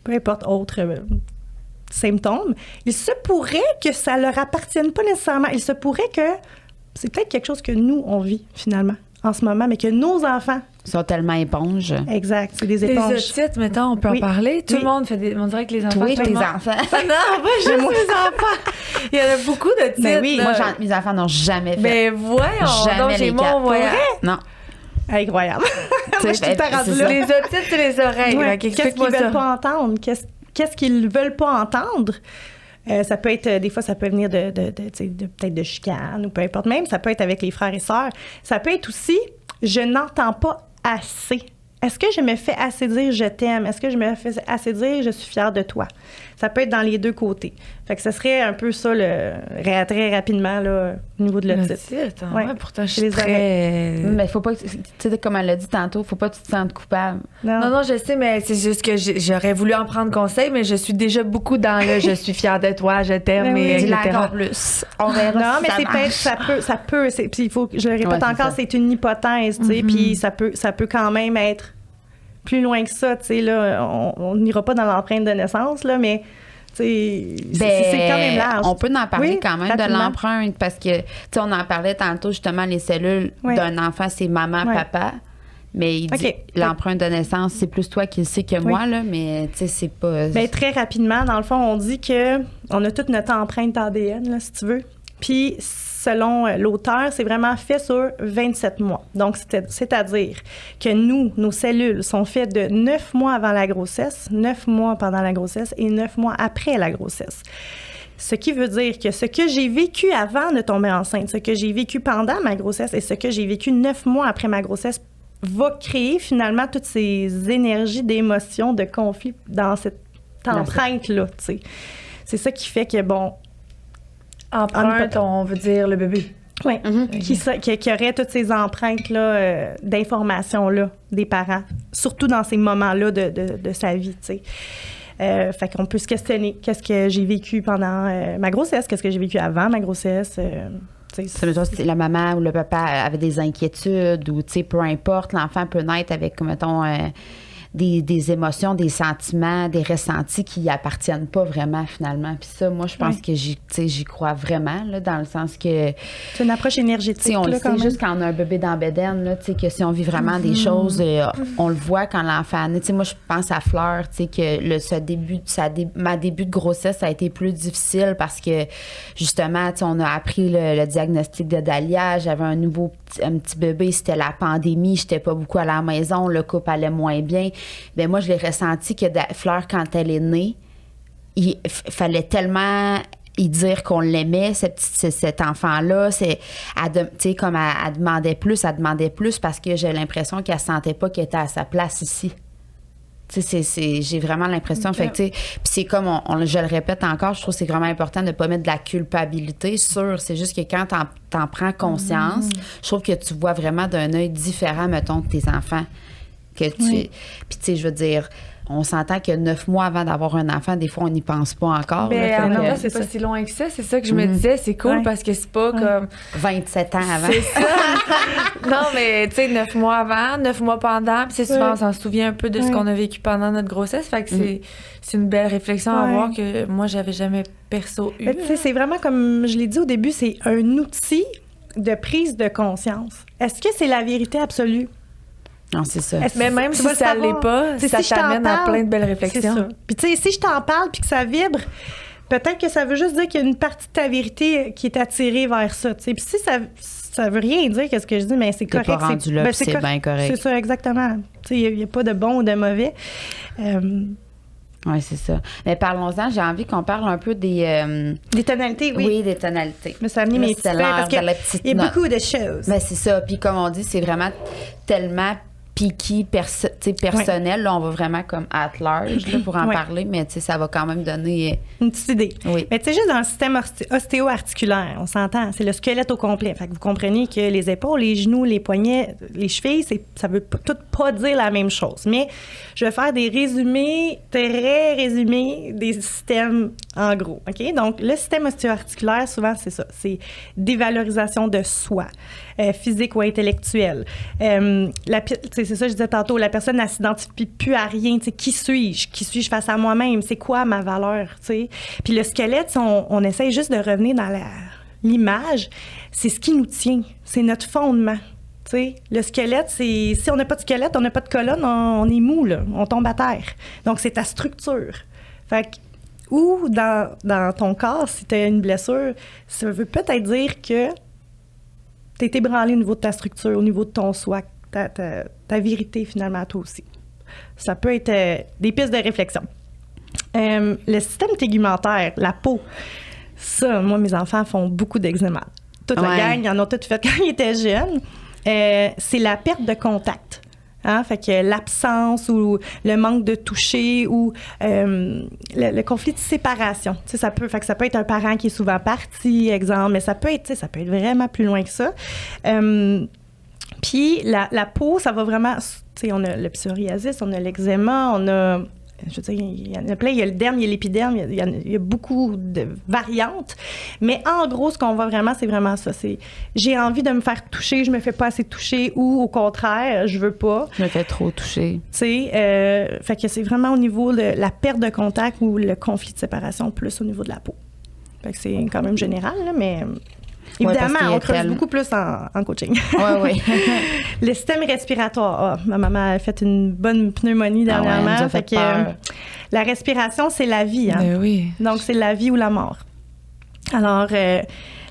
peu importe autres symptômes, il se pourrait que ça leur appartienne pas nécessairement. Il se pourrait que c'est peut-être quelque chose que nous, on vit finalement en ce moment, mais que nos enfants... sont tellement éponges. Exact, c'est des éponges. Les otites, mettons, on peut en parler. Tout le monde fait des... On dirait que les enfants... Oui, tes enfants. Non, pas juste les enfants. Il y en a beaucoup d'otites. Ben oui. Moi, mes enfants n'ont jamais fait. Mais voyons, jamais j'ai les mon quatre. voyage. Non. Incroyable. Moi, je suis tout rendue Les là. otites, c'est les oreilles. Ouais. Là, Qu'est-ce qu'ils veulent pas entendre? Qu'est-ce qu'ils veulent pas entendre? Ça peut être, des fois, ça peut venir peut-être de chicanes ou peu importe. Même, ça peut être avec les frères et sœurs. Ça peut être aussi, je n'entends pas assez. Est-ce que je me fais assez dire je t'aime? Est-ce que je me fais assez dire je suis fière de toi? Ça peut être dans les deux côtés. Fait que ce serait un peu ça, très rapidement, là, au niveau de l'otite. Ouais. Pourtant, je suis très... Mais faut pas, tu sais, comme elle l'a dit tantôt, faut pas que tu te sentes coupable. Non, je sais, mais c'est juste que j'aurais voulu en prendre conseil, mais je suis déjà beaucoup dans le je suis fière de toi, je t'aime, et etc. Plus. On verra. Non, mais c'est peut-être, ça peut. Puis il faut, je le répète encore, c'est une hypothèse, tu sais, puis ça peut quand même être plus loin que ça, tu sais, là, on n'ira pas dans l'empreinte de naissance, là, mais, tu sais, c'est quand même large. On peut en parler quand même rapidement. de l'empreinte, parce que, tu sais, on en parlait tantôt, justement, les cellules d'un enfant, c'est maman, papa, mais il dit l'empreinte de naissance, c'est plus toi qui le sais que moi, là, mais, tu sais, c'est pas... Bien, très rapidement, dans le fond, on dit que on a toute notre empreinte ADN, là, si tu veux, puis selon l'auteur, c'est vraiment fait sur 27 mois. Donc, c'est-à-dire que nos cellules sont faites de 9 mois avant la grossesse, 9 mois pendant la grossesse et 9 mois après la grossesse. Ce qui veut dire que ce que j'ai vécu avant de tomber enceinte, ce que j'ai vécu pendant ma grossesse et ce que j'ai vécu 9 mois après ma grossesse va créer finalement toutes ces énergies d'émotions, de conflit dans cette empreinte-là, tu sais. C'est ça qui fait que, bon... Empreinte, on veut dire le bébé. Oui, qui aurait toutes ces empreintes-là, d'informations-là des parents, surtout dans ces moments-là de sa vie, tu sais. Fait qu'on peut se questionner. Qu'est-ce que j'ai vécu pendant ma grossesse? Qu'est-ce que j'ai vécu avant ma grossesse? Si la maman ou le papa avait des inquiétudes ou, tu sais, peu importe, l'enfant peut naître avec, mettons... des émotions, des sentiments, des ressentis qui appartiennent pas vraiment finalement. Puis ça, moi, je pense que j'y crois vraiment, là, dans le sens que... C'est une approche énergétique, on là, le sait, juste quand on a un bébé dans la bédaine, là, tu sais, que si on vit vraiment des choses, on le voit quand l'enfant naît. Tu sais, moi, je pense à Fleur, tu sais, que ma début de grossesse, ça a été plus difficile parce que, justement, tu sais, on a appris le diagnostic de Dahlia, j'avais un petit bébé, c'était la pandémie, j'étais pas beaucoup à la maison, le couple allait moins bien. Ben moi, je l'ai ressenti que Fleur, quand elle est née, il fallait tellement y dire qu'on l'aimait, cet enfant-là. Elle demandait plus parce que j'ai l'impression qu'elle sentait pas qu'elle était à sa place ici. Tu sais, j'ai vraiment l'impression. Okay. Fait que, tu sais, puis c'est comme, je le répète encore, je trouve que c'est vraiment important de ne pas mettre de la culpabilité sur. C'est juste que quand t'en prends conscience, je trouve que tu vois vraiment d'un œil différent, mettons, de tes enfants. Puis, tu sais, je veux dire, on s'entend que 9 mois avant d'avoir un enfant, des fois, on n'y pense pas encore. En même temps, c'est pas si loin que ça. C'est ça que je me disais. C'est cool parce que c'est pas comme... 27 ans avant. C'est ça. Non, mais tu sais, 9 mois avant, 9 mois pendant. Puis c'est souvent, on s'en souvient un peu de ce qu'on a vécu pendant notre grossesse. Fait que c'est une belle réflexion à avoir que moi, j'avais jamais perso eu. Tu sais, c'est vraiment, comme je l'ai dit au début, c'est un outil de prise de conscience. Est-ce que c'est la vérité absolue? Non, c'est ça. Mais même si ça l'est pas, ça t'amène à plein de belles réflexions. C'est ça. Puis tu sais, si je t'en parle puis que ça vibre, peut-être que ça veut juste dire qu'il y a une partie de ta vérité qui est attirée vers ça. Tu sais. Puis si ça veut rien dire qu'est-ce que je dis, mais c'est correct. T'es pas rendu là, c'est bien correct. C'est ça, exactement. Tu sais, il n'y a pas de bon ou de mauvais. Oui, c'est ça. Mais parlons-en, j'ai envie qu'on parle un peu des tonalités, oui. Oui, des tonalités. Mais ça a amené mes petites parce qu'il y a beaucoup de choses. Mais c'est ça. Puis comme on dit, c'est vraiment tellement picky, personnel. Là, on va vraiment comme at large là, pour en parler, mais ça va quand même donner... une petite idée. Oui. Mais tu sais, juste dans le système ostéo-articulaire, on s'entend, c'est le squelette au complet. Fait que vous comprenez que les épaules, les genoux, les poignets, les chevilles, ça veut tout pas dire la même chose. Mais je vais faire des résumés, très résumés, des systèmes en gros. OK? Donc, le système ostéo-articulaire, souvent, c'est ça. C'est dévalorisation de soi, physique ou intellectuelle. C'est ça, je disais tantôt, la personne ne s'identifie plus à rien. Qui suis-je? Qui suis-je face à moi-même? C'est quoi ma valeur? T'sais? Puis le squelette, on essaye juste de revenir dans l'image. C'est ce qui nous tient. C'est notre fondement. T'sais? Le squelette, si on n'a pas de squelette, on n'a pas de colonne, on est mou, là. On tombe à terre. Donc, c'est ta structure. Fait que, ou dans ton corps, si tu as une blessure, ça veut peut-être dire que tu es ébranlé au niveau de ta structure, au niveau de ton soi, ta vérité finalement, toi aussi. Ça peut être des pistes de réflexion. Le système tégumentaire, la peau, ça, moi, mes enfants font beaucoup d'eczéma. Toute la gang, ils en ont toutes fait quand ils étaient jeunes. C'est la perte de contact. Hein? Fait que l'absence ou le manque de toucher ou le conflit de séparation. Ça peut être un parent qui est souvent parti, exemple, mais ça peut être vraiment plus loin que ça. Puis la peau, ça va vraiment... Tu sais, on a le psoriasis, on a l'eczéma, on a... Je veux dire, il y en a plein. Il y a le derme, il y a l'épiderme, il y a beaucoup de variantes. Mais en gros, ce qu'on voit vraiment, c'est vraiment ça. C'est j'ai envie de me faire toucher, je me fais pas assez toucher ou au contraire, je veux pas. Je me fais trop toucher. Tu sais, fait que c'est vraiment au niveau de la perte de contact ou le conflit de séparation plus au niveau de la peau. Fait que c'est quand même général, là, mais... Évidemment, on creuse beaucoup plus en coaching. Oui. Le système respiratoire. Ma maman a fait une bonne pneumonie dernièrement. Elle nous a fait peur. La respiration, c'est la vie. Hein? Ben oui. Donc, c'est la vie ou la mort. Alors,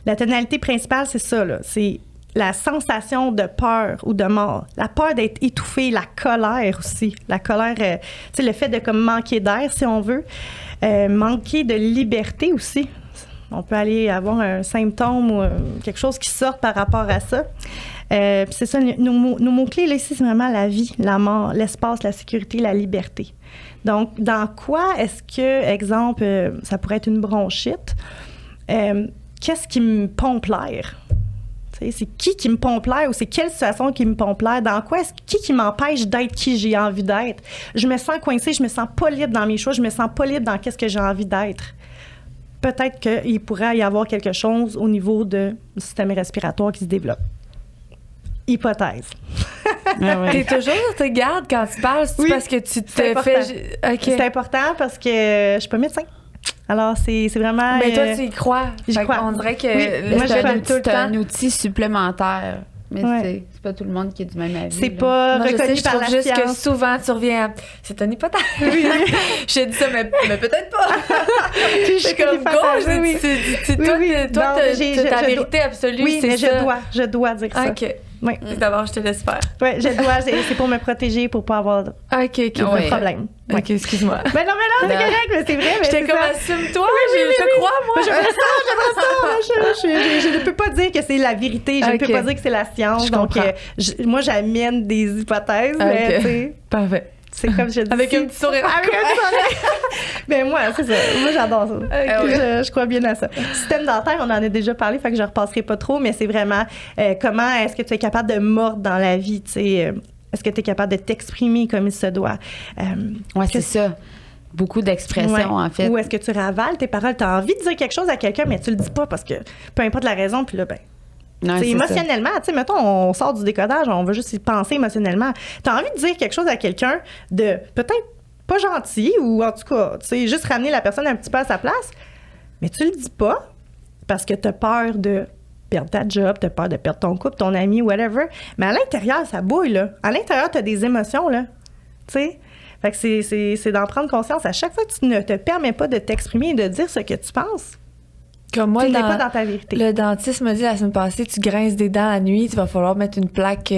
la tonalité principale, c'est ça. Là. C'est la sensation de peur ou de mort. La peur d'être étouffé, la colère aussi. La colère, tu sais, le fait de comme manquer d'air, si on veut. Manquer de liberté aussi. On peut aller avoir un symptôme ou quelque chose qui sort par rapport à ça. Puis c'est ça, nos mots-clés, là, ici, c'est vraiment la vie, la mort, l'espace, la sécurité, la liberté. Donc, dans quoi est-ce que, exemple, ça pourrait être une bronchite? Qu'est-ce qui me pompe l'air? C'est qui me pompe l'air ou c'est quelle situation qui me pompe l'air? Dans quoi est-ce qui m'empêche d'être qui j'ai envie d'être? Je me sens coincée, je me sens pas libre dans mes choix, je me sens pas libre dans qu'est-ce que j'ai envie d'être. Peut-être qu'il pourrait y avoir quelque chose au niveau du système respiratoire qui se développe. Hypothèse. T'es toujours, tu gardes quand tu parles, c'est parce que tu te fais... Okay. C'est important parce que je suis pas médecin. Alors, c'est vraiment... Mais toi, tu y crois. J'y crois. On dirait que moi, c'est un outil supplémentaire. Mais Ouais. c'est pas tout le monde qui est du même avis. C'est là. pas Non, je sais, reconnu je par trouve la juste que science. souvent tu reviens à c'est Tony Potter. J'ai dit ça, mais peut-être pas. Puis Je suis comme go, oui. c'est Oui, toi, oui. toi, Non, ta je vérité absolue, Oui, c'est mais ça. je dois dire ça. OK. Oui. D'abord, je te laisse faire. Ouais, je dois, c'est pour me protéger, pour pas avoir de OK, Ouais. problème. Ouais. OK, excuse-moi. Ben non, c'est Non. correct, mais c'est vrai. Mais J'étais c'est comme ça. assume-toi, je crois, moi. J'aimerais ça. Je ne peux pas dire que c'est la vérité. Je ne Ok. peux pas dire que c'est la science. Je Donc, comprends. moi, j'amène des hypothèses. Mais, OK. tu sais, Parfait. c'est comme je dis. Avec un petit sourire. Avec un petit sourire. Ben moi, c'est ça. Moi, j'adore ça. Je crois bien à ça. Système dentaire, on en a déjà parlé, fait que je ne repasserai pas trop, mais c'est vraiment comment est-ce que tu es capable de mordre dans la vie, tu sais. Est-ce que tu es capable de t'exprimer comme il se doit? Ouais, c'est ça. Beaucoup d'expressions, Ouais. en fait. Ou est-ce que tu ravales tes paroles? Tu as envie de dire quelque chose à quelqu'un, mais tu le dis pas parce que peu importe la raison, puis là, ben. Ouais, C'est c'est émotionnellement, tu sais, mettons, on sort du décodage, on veut juste y penser émotionnellement. Tu as envie de dire quelque chose à quelqu'un de peut-être pas gentil ou en tout cas, tu sais, juste ramener la personne un petit peu à sa place, mais tu le dis pas parce que tu as peur de perdre ta job, tu as peur de perdre ton couple, ton ami, whatever. Mais à l'intérieur, ça bouille, là. À l'intérieur, tu as des émotions, là. Tu sais? Fait que c'est d'en prendre conscience. À chaque fois que tu ne te permets pas de t'exprimer et de dire ce que tu penses, Comme moi, tu n'es pas dans ta vérité. le dentiste m'a dit la semaine passée, tu grinces des dents la nuit, il va falloir mettre une plaque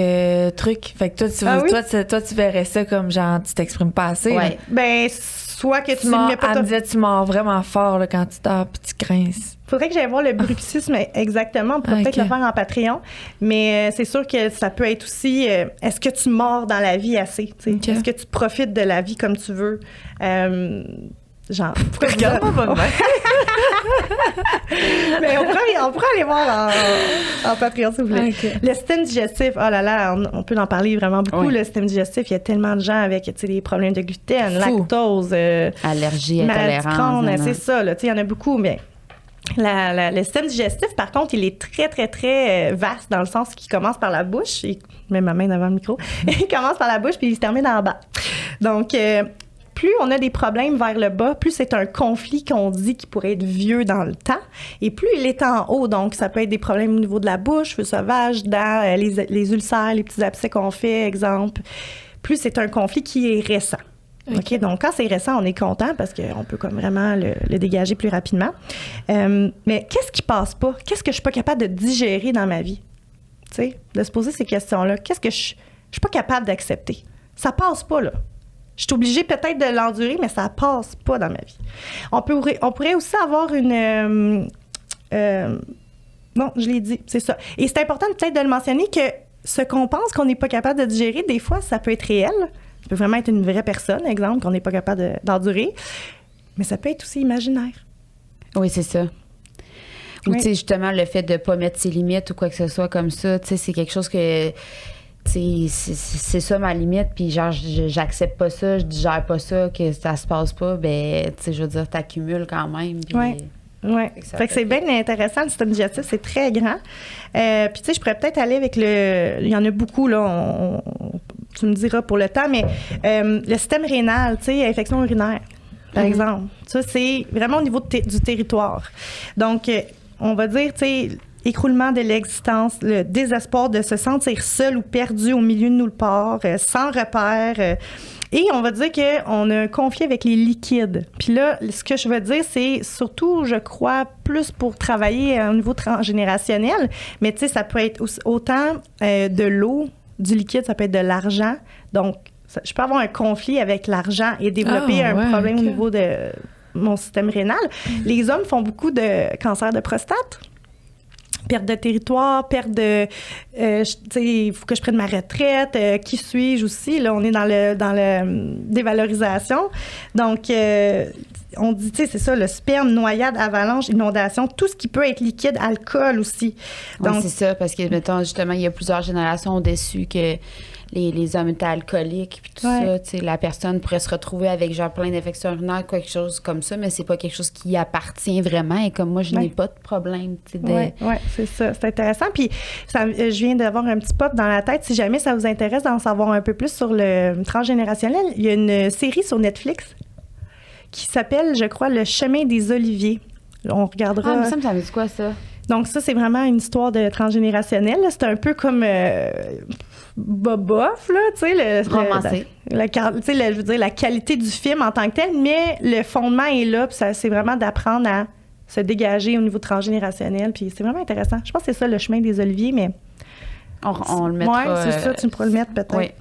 truc. Fait que toi, Ah oui? toi, tu verrais ça comme genre, tu t'exprimes pas assez. là. Ouais. Ben, soit que tu Tu ne mords, mets pas elle me disait, tu mords vraiment fort là, quand tu dors puis tu grinces. Faudrait que j'aille voir le bruxisme exactement. On pourrait Ok. peut-être le faire en Patreon. Mais c'est sûr que ça peut être aussi est-ce que tu mords dans la vie assez? Tu sais? Ok. Est-ce que tu profites de la vie comme tu veux? Genre. Regarde-moi bonne main. Mais on pourrait aller voir en Patreon si vous voulez. Ok. Le système digestif, oh là là, on peut en parler vraiment beaucoup. Oui. Le système digestif, il y a tellement de gens avec tu sais, des problèmes de gluten, Fou. lactose, Allergie, maladie intolérance. Crohn, non, non. c'est ça. Là, tu sais, il y en a beaucoup, mais le système digestif, par contre, il est très, très, très vaste dans le sens qu'il commence par la bouche. Je mets ma main devant le micro. Il commence par la bouche puis il se termine en bas. Donc, plus on a des problèmes vers le bas, plus c'est un conflit qu'on dit qui pourrait être vieux dans le temps, et plus il est en haut. Donc, ça peut être des problèmes au niveau de la bouche, cheveux sauvages, dents, les ulcères, les petits abcès qu'on fait, exemple. Plus c'est un conflit qui est récent. OK, donc quand c'est récent, on est content parce qu'on peut comme vraiment le dégager plus rapidement. Mais qu'est-ce qui passe pas? Qu'est-ce que je suis pas capable de digérer dans ma vie? Tu sais, de se poser ces questions-là. Qu'est-ce que je suis pas capable d'accepter? Ça passe pas, là. Je suis obligée peut-être de l'endurer, mais ça passe pas dans ma vie. On pourrait aussi avoir une... non, je l'ai dit, c'est ça. Et c'est important peut-être de le mentionner que ce qu'on pense qu'on n'est pas capable de digérer, des fois, ça peut être réel. Ça peut vraiment être une vraie personne, exemple, qu'on n'est pas capable d'endurer. Mais ça peut être aussi imaginaire. Oui, c'est ça. Ou, Oui. tu sais, justement, le fait de ne pas mettre ses limites ou quoi que ce soit comme ça, tu sais, c'est quelque chose que. Tu sais, c'est ça ma limite, puis genre, j'accepte pas ça, je digère pas ça, que ça se passe pas, ben, tu sais, je veux dire, t'accumules quand même. Puis, Ouais. Oui, ça fait que fait c'est bien intéressant, le système digestif, c'est très grand. Puis tu sais, je pourrais peut-être aller avec il y en a beaucoup, là, tu me diras pour le temps, mais le système rénal, tu sais, infection urinaire, par exemple. Ça, c'est vraiment au niveau du territoire. Donc, on va dire, tu sais, écroulement de l'existence, le désespoir de se sentir seul ou perdu au milieu de nulle part, sans repère. Et on va dire qu'on a un conflit avec les liquides. Puis là, ce que je veux dire, c'est surtout, je crois, plus pour travailler au niveau transgénérationnel, mais tu sais, ça peut être autant de l'eau, du liquide, ça peut être de l'argent. Donc, je peux avoir un conflit avec l'argent et développer un problème au niveau de mon système rénal. Les hommes font beaucoup de cancer de prostate. Perte de territoire, perte de... tu sais, il faut que je prenne ma retraite. Qui suis-je aussi? Là, on est dans le dévalorisation. Donc, on dit, tu sais, c'est ça, le sperme, noyade, avalanche, inondation, tout ce qui peut être liquide, alcool aussi. Donc, Donc, c'est ça, parce que, mettons, justement, il y a plusieurs générations au-dessus que les hommes étaient alcooliques, puis tout ça, tu sais, la personne pourrait se retrouver avec, genre, plein d'infections urinaires, quelque chose comme ça, mais c'est pas quelque chose qui appartient vraiment, et comme moi, je n'ai pas de problème, tu sais, Oui, c'est ça. C'est intéressant. Puis, je viens d'avoir un petit pop dans la tête. Si jamais ça vous intéresse d'en savoir un peu plus sur le transgénérationnel, il y a une série sur Netflix qui s'appelle, je crois, Le chemin des oliviers. On regardera... Ah, mais ça me dit quoi, ça? Donc ça, c'est vraiment une histoire de transgénérationnel. Là. C'est un peu comme bobof, là, tu sais, romancé. Je veux dire, la qualité du film en tant que tel, mais le fondement est là, puis c'est vraiment d'apprendre à se dégager au niveau transgénérationnel, puis c'est vraiment intéressant. Je pense que c'est ça le chemin des oliviers, mais... On le mettra... Oui, c'est ça, tu pourras le mettre peut-être. Oui.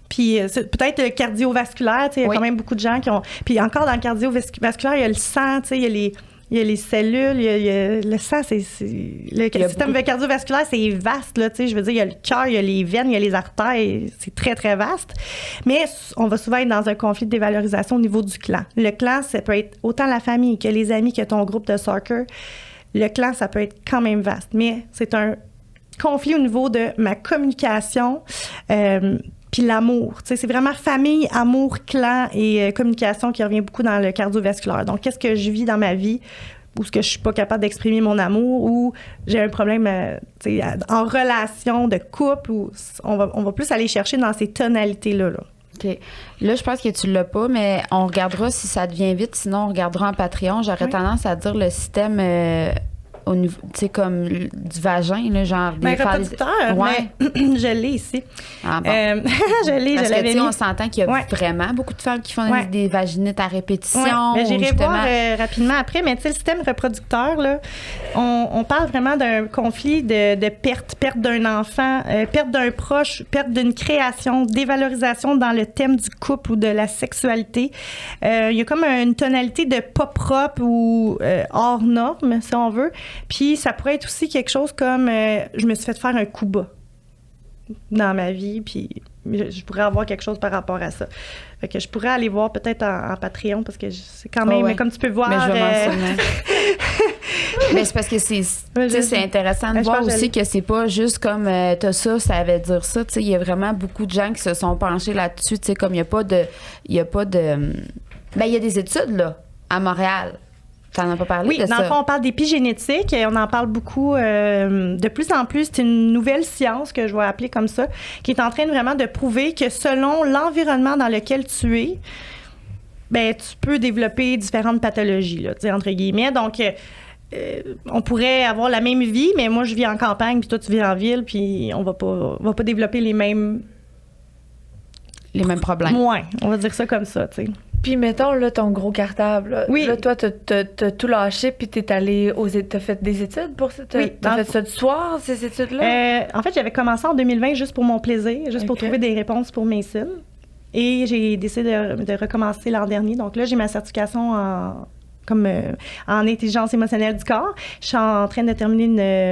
Puis peut-être le cardiovasculaire, tu sais, il y a quand même beaucoup de gens qui ont... Puis encore dans le cardiovasculaire, il y a le sang, tu sais, il y a les cellules, il y a le sang, le système cardiovasculaire, c'est vaste, là, tu sais, je veux dire, il y a le cœur, il y a les veines, il y a les artères, c'est très, très vaste. Mais on va souvent être dans un conflit de dévalorisation au niveau du clan. Le clan, ça peut être autant la famille que les amis, que ton groupe de soccer. Le clan, ça peut être quand même vaste. Mais c'est un conflit au niveau de ma communication, puis l'amour. Tu sais, c'est vraiment famille, amour, clan et communication qui revient beaucoup dans le cardiovasculaire. Donc, qu'est-ce que je vis dans ma vie où est-ce que je suis pas capable d'exprimer mon amour ou j'ai un problème tu sais, en relation de couple où on va plus aller chercher dans ces tonalités-là. Là. OK. Là, je pense que tu l'as pas, mais on regardera si ça devient vite. Sinon, on regardera en Patreon. J'aurais tendance à dire le système... au niveau, tu sais, comme du vagin, là, genre... Ben, reproducteur, mais je l'ai ici. Ah bon. Je l'ai, parce je l'avais mis. On s'entend qu'il y a vraiment beaucoup de femmes qui font des vaginites à répétition. Mais j'irai voir rapidement après, mais tu sais, le système reproducteur, là, on parle vraiment d'un conflit de perte d'un enfant, perte d'un proche, perte d'une création, dévalorisation dans le thème du couple ou de la sexualité. Il y a comme une tonalité de pas propre ou hors norme, si on veut. Puis ça pourrait être aussi quelque chose comme je me suis fait faire un coup bas dans ma vie, puis je pourrais avoir quelque chose par rapport à ça. Fait que je pourrais aller voir peut-être en Patreon parce que c'est quand même, mais comme tu peux voir... Mais je vais mentionner. Mais c'est parce que c'est intéressant de voir aussi que c'est pas juste comme t'as ça veut dire ça. Il y a vraiment beaucoup de gens qui se sont penchés là-dessus. Comme il y a pas de... Ben, il y a des études, là, à Montréal. T'en as pas parlé de ça? Oui, dans le fond, on parle d'épigénétique et on en parle beaucoup de plus en plus. C'est une nouvelle science que je vais appeler comme ça, qui est en train vraiment de prouver que selon l'environnement dans lequel tu es, ben tu peux développer différentes pathologies, là, entre guillemets. Donc, on pourrait avoir la même vie, mais moi, je vis en campagne, puis toi, tu vis en ville, puis on va pas développer les mêmes problèmes. Oui, on va dire ça comme ça, tu sais. Puis, mettons, là, ton gros cartable. Là, oui. Là, toi, t'as tout lâché, puis t'es allé t'as fait des études pour ça? Oui. T'as fait ça du soir, ces études-là? En fait, j'avais commencé en 2020 juste pour mon plaisir, juste pour trouver des réponses pour Mason. Et j'ai décidé de recommencer l'an dernier. Donc là, j'ai ma certification en intelligence émotionnelle du corps. Je suis en train de terminer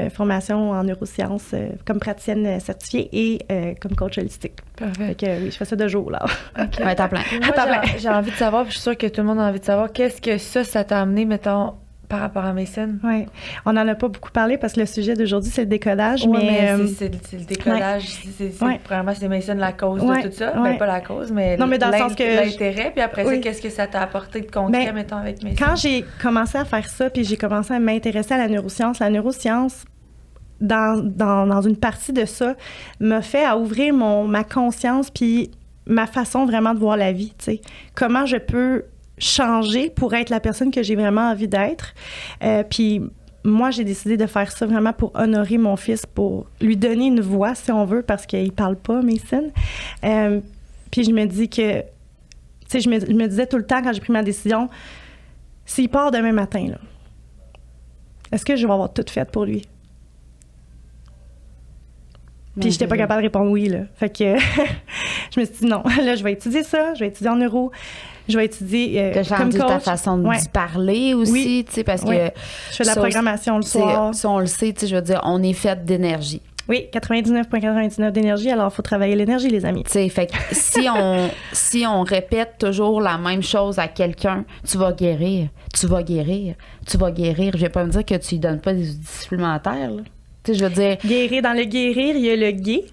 une formation en neurosciences comme praticienne certifiée et comme coach holistique. Parfait. Fait que oui, je fais ça 2 jours, là. Okay. Ouais, t'as plein. Moi, j'ai envie de savoir, puis je suis sûre que tout le monde a envie de savoir, qu'est-ce que ça t'a amené, mettons, par rapport à Mason? Oui. On n'en a pas beaucoup parlé parce que le sujet d'aujourd'hui, c'est le décodage. Oui, mais c'est le décodage. Premièrement, c'est Mason la cause de tout ça. Mais pas la cause, mais dans le sens que l'intérêt. Puis après ça, qu'est-ce que ça t'a apporté de concret, mettons, avec Mason? Quand j'ai commencé à faire ça, puis j'ai commencé à m'intéresser à la neuroscience, dans une partie de ça, m'a fait à ouvrir ma conscience puis ma façon vraiment de voir la vie, tu sais. Comment je peux changer pour être la personne que j'ai vraiment envie d'être. Puis moi, j'ai décidé de faire ça vraiment pour honorer mon fils, pour lui donner une voix, si on veut, parce qu'il parle pas, Mason. Puis je me dis que, tu sais, je me disais tout le temps quand j'ai pris ma décision, s'il part demain matin, là, est-ce que je vais avoir tout fait pour lui? Puis j'étais pas capable de répondre oui, là. Fait que je me suis dit non, là, je vais étudier ça, je vais étudier en neuro, je vais étudier comme coach. Ta façon d'y parler aussi, tu sais, parce que... Je fais de la programmation le soir. Ça, on le sait, tu sais, je veux dire, on est fait d'énergie. Oui, 99,99 d'énergie, alors il faut travailler l'énergie, les amis. Tu sais, fait que si on répète toujours la même chose à quelqu'un, tu vas guérir. Je vais pas me dire que tu lui donnes pas des outils supplémentaires, là. Je veux dire... Guérir, dans le guérir, il y a le gai,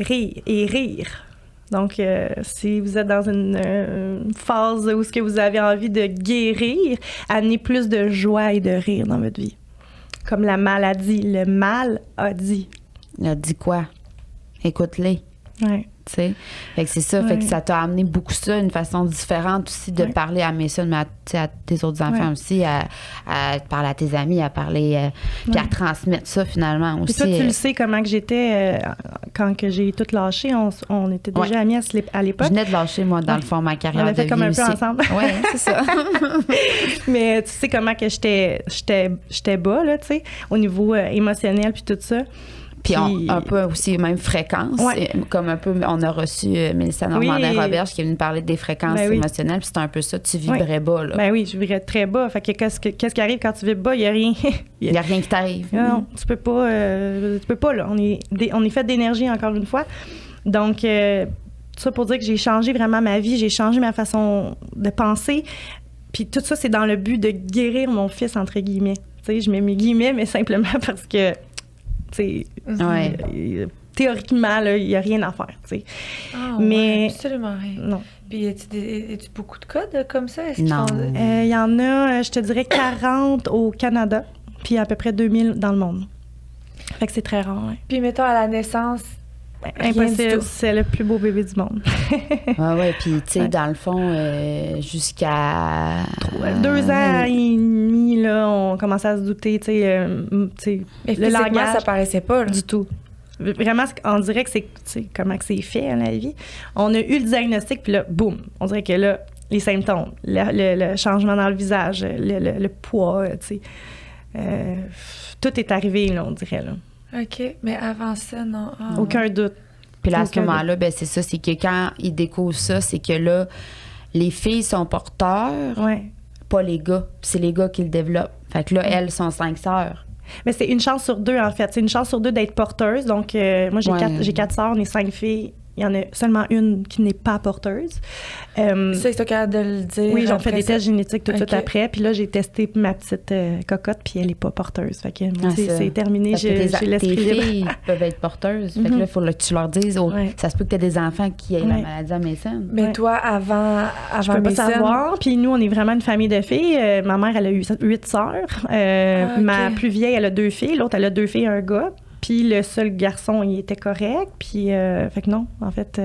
rire et rire. Donc, si vous êtes dans une phase où ce que vous avez envie de guérir, amenez plus de joie et de rire dans votre vie. Comme la maladie, le mal a dit. Il a dit quoi? Écoute-les. Ouais. tu sais. Fait que c'est ça, fait que ça t'a amené beaucoup ça, une façon différente aussi de parler à Mason, mais à tes autres enfants aussi, à parler à tes amis, à parler, puis à transmettre ça finalement aussi. Puis toi, tu le sais comment que j'étais quand que j'ai tout lâché, on était déjà amis à l'époque. Je venais de lâcher, moi, dans le fond, ma carrière de vie. On a fait comme un peu ensemble. Oui, c'est ça. Mais tu sais comment que j'étais bas, là, tu sais, au niveau émotionnel puis tout ça. Puis un peu aussi même fréquence, comme un peu, on a reçu Mélissa Normandin-Roberge qui est venue parler des fréquences émotionnelles, puis c'était un peu ça, tu vibrais bas, là. Ben oui, je vibrais très bas. Fait que qu'est-ce qui arrive quand tu vibres bas? Il n'y a rien. Il n'y a rien qui t'arrive. Non, tu peux pas, là. On est fait d'énergie, encore une fois. Donc, ça pour dire que j'ai changé vraiment ma vie, j'ai changé ma façon de penser. Puis tout ça, c'est dans le but de guérir mon fils, entre guillemets. Tu sais, je mets mes guillemets, mais simplement parce que théoriquement, il n'y a rien à faire, tu sais. Mais absolument rien. Non. Puis, y a-tu beaucoup de cas comme ça? Non. Il y en a, je te dirais, 40 au Canada, puis à peu près 2000 dans le monde. Fait que c'est très rare, ouais. Puis, mettons, à la naissance, impossible, c'est le plus beau bébé du monde. Oui, puis, tu sais, dans le fond, jusqu'à... 2 ans et demi, là, on commençait à se douter, tu sais, le langage, ça paraissait pas, là. Du tout. Vraiment, on dirait que c'est comment que c'est fait, la vie. On a eu le diagnostic, puis là, boum, on dirait que là, les symptômes, le changement dans le visage, le poids, tu sais, tout est arrivé, là, on dirait, là. OK, mais avant ça, non. Aucun doute. Puis là, à ce moment-là, ben c'est ça, c'est que quand ils découvrent ça, c'est que là, les filles sont porteurs, pas les gars. C'est les gars qui le développent. Fait que là, elles sont 5 sœurs. Mais c'est une chance sur 2, en fait. C'est une chance sur 2 d'être porteuse. Donc, moi, j'ai 4 sœurs, on est 5 filles. Il y en a seulement une qui n'est pas porteuse. Ça, c'est capable de le dire. Oui, j'en fais des tests génétiques tout de suite après. Puis là, j'ai testé ma petite cocotte, puis elle n'est pas porteuse. Fait que c'est terminé. J'ai l'esprit libre. Tes filles peuvent être porteuses. Fait que là, il faut que tu leur dises, ça se peut que tu aies des enfants qui aient la maladie à Mason. Mais toi, avant je peux pas savoir. Puis nous, on est vraiment une famille de filles. Ma mère, elle a eu 8 sœurs. Ma plus vieille, elle a 2 filles. L'autre, elle a 2 filles et un gars. Puis le seul garçon, il était correct. Puis, fait que non, en fait.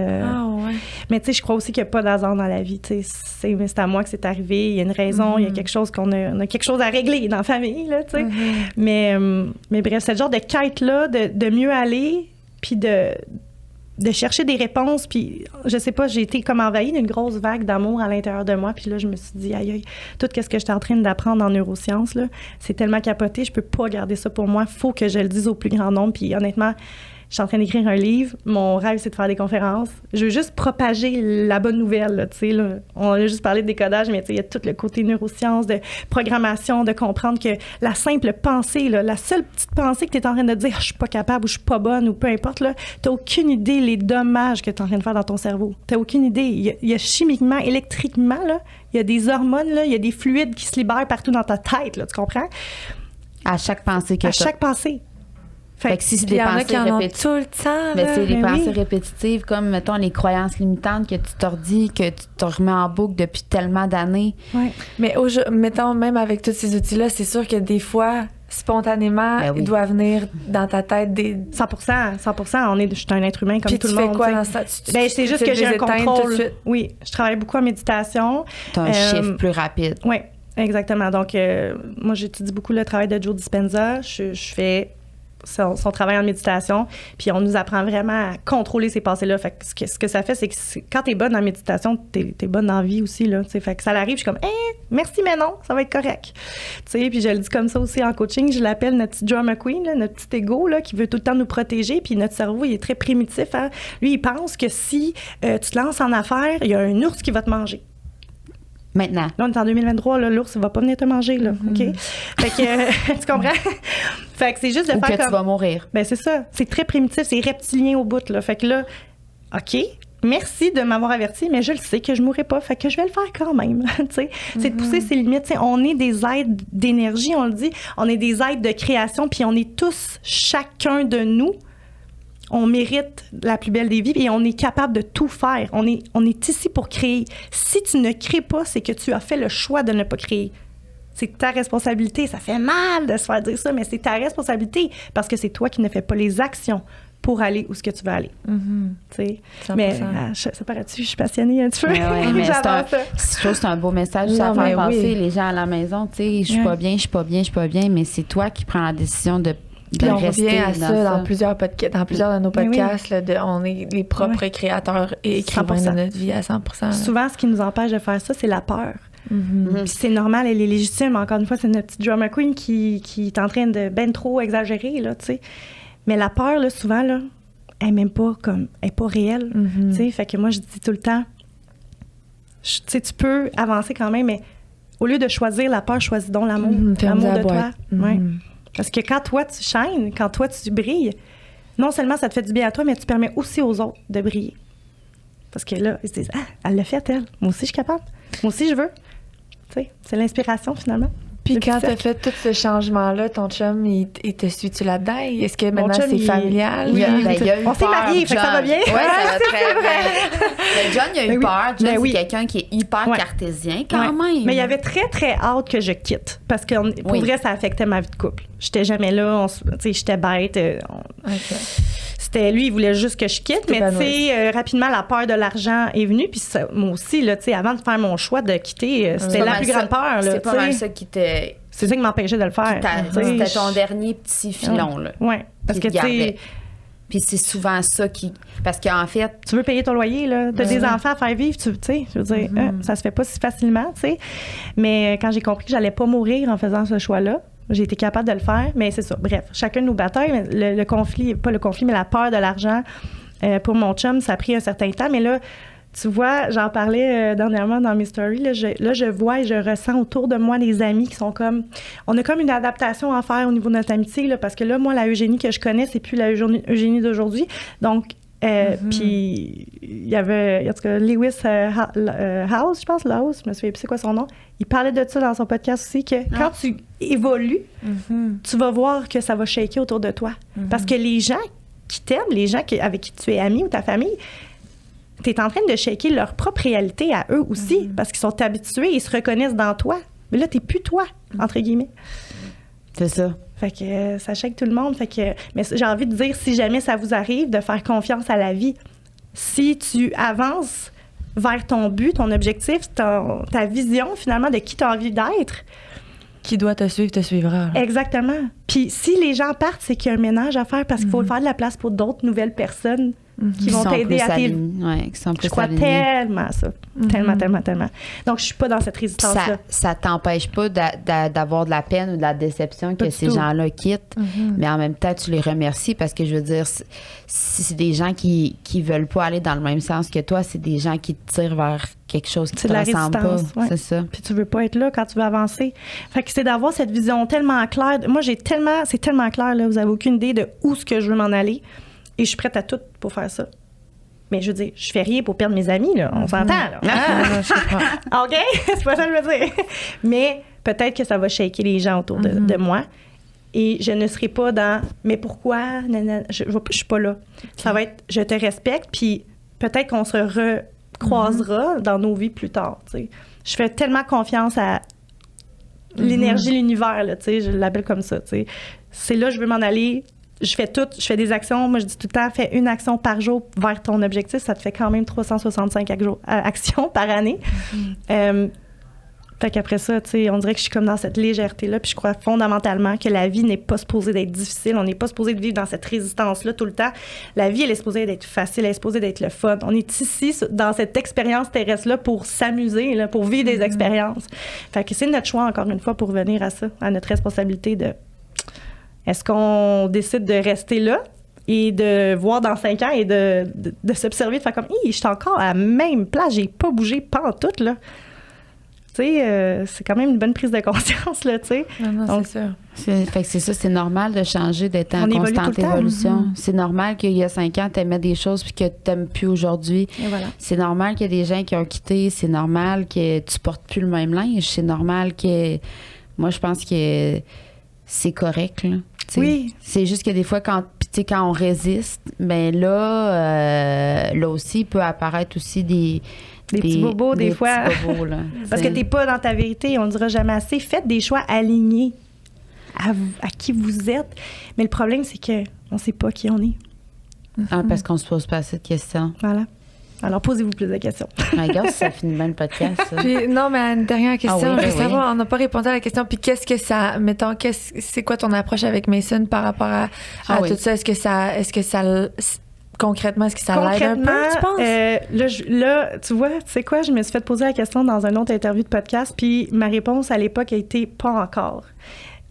Mais tu sais, je crois aussi qu'il n'y a pas d'hasard dans la vie. Tu sais, c'est à moi que c'est arrivé. Il y a une raison, il y a quelque chose on a quelque chose à régler dans la famille, là, tu sais. Mais bref, ce genre de quête-là, de mieux aller, puis de chercher des réponses, puis je sais pas, j'ai été comme envahie d'une grosse vague d'amour à l'intérieur de moi, puis là, je me suis dit, aïe, tout ce que j'étais en train d'apprendre en neurosciences, là, c'est tellement capoté, je peux pas garder ça pour moi, faut que je le dise au plus grand nombre, puis honnêtement, je suis en train d'écrire un livre, mon rêve, c'est de faire des conférences, je veux juste propager la bonne nouvelle, là, tu sais, là. On a juste parlé de décodage, mais tu sais, il y a tout le côté neurosciences, de programmation, de comprendre que la simple pensée, là, la seule petite pensée que tu es en train de dire, je suis pas capable ou je suis pas bonne ou peu importe, là, t'as aucune idée les dommages que tu es en train de faire dans ton cerveau. T'as aucune idée. Il y a chimiquement, électriquement, là, il y a des hormones, là, il y a des fluides qui se libèrent partout dans ta tête, là, tu comprends? À chaque pensée que À chaque pensée. Fait que si c'est des pensées répétitives, tout le temps, mais c'est des pensées répétitives comme, mettons, les croyances limitantes que tu te redis, que tu te remets en boucle depuis tellement d'années. Oui. Mais mettons, même avec tous ces outils-là, c'est sûr que des fois, spontanément, il doit venir dans ta tête des... 100%. Je suis un être humain comme tout le monde. Puis tu fais quoi dans ça? C'est juste que j'ai un contrôle. Oui, je travaille beaucoup en méditation. Tu as un chiffre plus rapide. Oui, exactement. Donc, moi, j'étudie beaucoup le travail de Joe Dispenza. Je fais... Son travail en méditation, puis on nous apprend vraiment à contrôler ces pensées-là. Fait que ce que ça fait, c'est que quand t'es bonne en méditation, t'es bonne dans la vie aussi, là. T'sais. Fait que ça arrive, je suis comme, merci, mais non, ça va être correct. T'sais, puis je le dis comme ça aussi en coaching, je l'appelle notre petit drama queen, là, notre petit ego, là, qui veut tout le temps nous protéger, puis notre cerveau, il est très primitif. Hein? Lui, il pense que si tu te lances en affaires, il y a un ours qui va te manger. Maintenant. Là, on est en 2023, là, l'ours, il va pas venir te manger, là, OK? Fait que, tu comprends? Fait que c'est juste de faire que tu vas mourir. Ben c'est ça. C'est très primitif, c'est reptilien au bout, là. Fait que là, OK, merci de m'avoir averti, mais je le sais que je mourrai pas, fait que je vais le faire quand même, tu sais. C'est de pousser ses limites, tu sais. On est des êtres d'énergie, on le dit. On est des êtres de création, puis on est tous, chacun de nous, on mérite la plus belle des vies et on est capable de tout faire. On est ici pour créer. Si tu ne crées pas, c'est que tu as fait le choix de ne pas créer. C'est ta responsabilité. Ça fait mal de se faire dire ça, mais c'est ta responsabilité parce que c'est toi qui ne fais pas les actions pour aller où ce que tu veux aller. Tu sais. 100%. Mais ça paraît-tu, je suis passionnée un petit peu. Mais J'adore ça. je trouve que c'est un beau message Non, à mais faire passer oui. les gens à la maison. Tu sais, je suis pas bien, je suis pas bien, je suis pas bien, mais c'est toi qui prends la décision de Puis on rester revient à ça dans ça. plusieurs podcasts, dans plusieurs de nos Mais oui. podcasts. Là, on est les propres créateurs et écrivains 100%. de notre vie à 100%. Souvent, ce qui nous empêche de faire ça, c'est la peur. Mhm. Puis c'est normal, elle est légitime. Encore une fois, c'est notre petite drama queen qui est en train de ben trop exagérer, là, tu sais. Mais la peur, là, souvent, là, elle est même pas comme... Elle est pas réelle, tu sais. Fait que moi, je dis tout le temps, tu sais, tu peux avancer quand même, mais au lieu de choisir la peur, choisis donc l'amour. Ferme-la L'amour la de toi. boîte. Ouais. Parce que quand toi, tu shines, quand toi, tu brilles, non seulement ça te fait du bien à toi, mais tu permets aussi aux autres de briller. Parce que là, ils se disent, ah, elle l'a fait, elle. Moi aussi, je suis capable. Moi aussi, je veux. Tu sais, c'est l'inspiration, finalement. Puis Depuis quand ça. t'as fait tout ce changement-là, ton chum, il te suit-tu là-dedans? Est-ce que Mon maintenant chum, c'est il- familial? Oui, Il y a eu on s'est peur, mariés, fait que ça va John. bien. Ouais, ça va très bien. Mais John, il a eu Ben oui. peur. John, Ben oui. c'est quelqu'un qui est hyper Ouais. cartésien quand Ouais. même. Mais il y avait très, très hâte que je quitte. Parce que pour Oui. vrai, ça affectait ma vie de couple. J'étais jamais là. Tu sais, j'étais bête. OK. C'était lui, il voulait juste que je quitte. Mais tu sais, rapidement, la peur de l'argent est venue. Puis ça, moi aussi, là, tu sais, avant de faire mon choix de quitter, c'était C'est pas la mal plus grande ça- peur. Là, C'est pas tu mal sais. ça qui te. C'est ça qui m'empêchait de le faire. Tu sais, C'était ton dernier petit filon, là. Oui. Parce qui que, te tu sais, gardait. Puis c'est souvent ça qui. Parce qu'en fait, tu veux payer ton loyer, là. T'as Ouais. des enfants à faire vivre, tu sais. Je veux dire, ça se fait pas si facilement, tu sais. Mais quand j'ai compris que j'allais pas mourir en faisant ce choix-là, j'ai été capable de le faire. Mais c'est ça. Bref, chacun de nos batailles. Mais le conflit, pas le conflit, mais la peur de l'argent, pour mon chum, ça a pris un certain temps. Mais là, tu vois, j'en parlais dernièrement dans mes stories. Là, je vois et je ressens autour de moi des amis qui sont comme... On a comme une adaptation à faire au niveau de notre amitié, là, parce que là, moi, la Eugénie que je connais, c'est plus la Eugénie d'aujourd'hui. Donc, puis il y avait, en tout cas, Lewis House, je pense, Laos, je me souviens plus c'est quoi son nom. Il parlait de ça dans son podcast aussi, que quand tu évolues, tu vas voir que ça va shaker autour de toi. Parce que les gens qui t'aiment, les gens avec qui tu es ami ou ta famille, tu es en train de shaker leur propre réalité à eux aussi, parce qu'ils sont habitués, ils se reconnaissent dans toi. Mais là, t'es plus toi, entre guillemets. c'est ça. Fait que ça shake tout le monde. Fait que, mais j'ai envie de dire, si jamais ça vous arrive, de faire confiance à la vie. Si tu avances vers ton but, ton objectif, ta vision, finalement, de qui tu as envie d'être. Qui doit te suivre, te suivra. là. Exactement. Puis si les gens partent, c'est qu'il y a un ménage à faire parce qu'il faut faire de la place pour d'autres nouvelles personnes qui vont sont t'aider plus à t'élever. alignés. Ouais, qui sont plus Je crois alignés. tellement à ça. Tellement. Donc, je suis pas dans cette Puis résistance-là. ça t'empêche pas d'avoir de la peine ou de la déception Pas que du ces tout. gens-là quittent, mais en même temps, tu les remercies parce que je veux dire, si c'est des gens qui veulent pas aller dans le même sens que toi, c'est des gens qui te tirent vers quelque chose qui C'est te de la ressemble pas. résistance, ouais. C'est ça. Puis tu veux pas être là quand tu veux avancer. Fait que c'est d'avoir cette vision tellement claire. Moi, c'est tellement clair, là. Vous avez aucune idée de où ce que je veux m'en aller. Et je suis prête à tout pour faire ça. Mais je veux dire, je fais rien pour perdre mes amis, là. On s'entend, là. Je comprends. OK? C'est pas ça que je veux dire. Mais peut-être que ça va shaker les gens autour de moi. Et je ne serai pas dans « mais pourquoi? » Je suis pas là. Ça va être « je te respecte », puis peut-être qu'on se recroisera dans nos vies plus tard, tu sais. Je fais tellement confiance à l'énergie de l'univers, là, tu sais, je l'appelle comme ça, tu sais. C'est là que je veux m'en aller. Je fais des actions. Moi, je dis tout le temps, fais une action par jour vers ton objectif. Ça te fait quand même 365 actions par année. Fait qu'après ça, tu sais, on dirait que je suis comme dans cette légèreté-là. Puis je crois fondamentalement que la vie n'est pas supposée d'être difficile. On n'est pas supposé de vivre dans cette résistance-là tout le temps. La vie, elle est supposée d'être facile. Elle est supposée d'être le fun. On est ici, dans cette expérience terrestre-là, pour s'amuser, là, pour vivre des expériences. Fait que c'est notre choix, encore une fois, pour revenir à ça, à notre responsabilité de... Est-ce qu'on décide de rester là et de voir dans 5 ans et de s'observer, de faire comme « je suis encore à la même place, j'ai pas bougé pantoute, là. » Tu sais, c'est quand même une bonne prise de conscience, là, tu sais. Non, Donc, c'est sûr. Fait que c'est ça, c'est normal de changer, d'être en On évolue constante tout le temps. évolution. C'est normal qu'il y a 5 ans, t'aimais des choses puis que t'aimes plus aujourd'hui. Et voilà. C'est normal qu'il y a des gens qui ont quitté. C'est normal que tu portes plus le même linge. C'est normal que... Moi, je pense que c'est correct, là. T'sais, Oui. c'est juste que des fois, quand on résiste, ben là aussi, il peut apparaître aussi des petits bobos, des fois. petits bobos, là. Parce que t'es pas dans ta vérité, on ne dira jamais assez. Faites des choix alignés à qui vous êtes. Mais le problème, c'est que on sait pas qui on est. Ah, parce qu'on se pose pas assez de questions. Voilà. Alors, posez-vous plus de questions. Regarde, ça finit bien le podcast. Ça. Puis, non, mais une dernière question. oui, je veux oui. savoir, on n'a pas répondu à la question. Puis, qu'est-ce que ça. Mettons, c'est quoi ton approche avec Mason par rapport à oui. tout ça? Est-ce que ça concrètement, est-ce que ça l'aide un peu, tu penses? Là, tu vois, tu sais quoi, je me suis fait poser la question dans une autre interview de podcast, puis ma réponse à l'époque a été pas encore.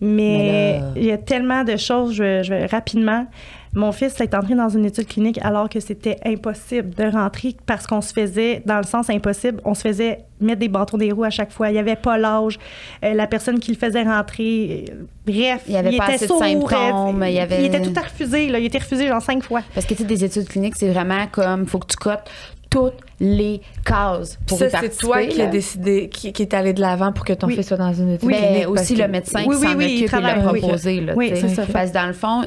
Mais il y a tellement de choses, je vais rapidement. Mon fils est entré dans une étude clinique alors que c'était impossible de rentrer parce qu'on se faisait, dans le sens impossible, on se faisait mettre des bâtons des roues à chaque fois. Il n'y avait pas l'âge. La personne qui le faisait rentrer, bref, il avait pas était assez sourd. De symptômes. Il était tout à refuser. Là. Il était refusé genre 5 fois. Parce que tu sais, des études cliniques, c'est vraiment comme, faut que tu cotes toutes les cases pour ça, y participer. C'est toi qui as décidé, qui est allé de l'avant pour que ton fils soit dans une étude clinique. Mais aussi le médecin qui s'en occupe et l'a proposé. Là, c'est ça. Parce que dans le fond,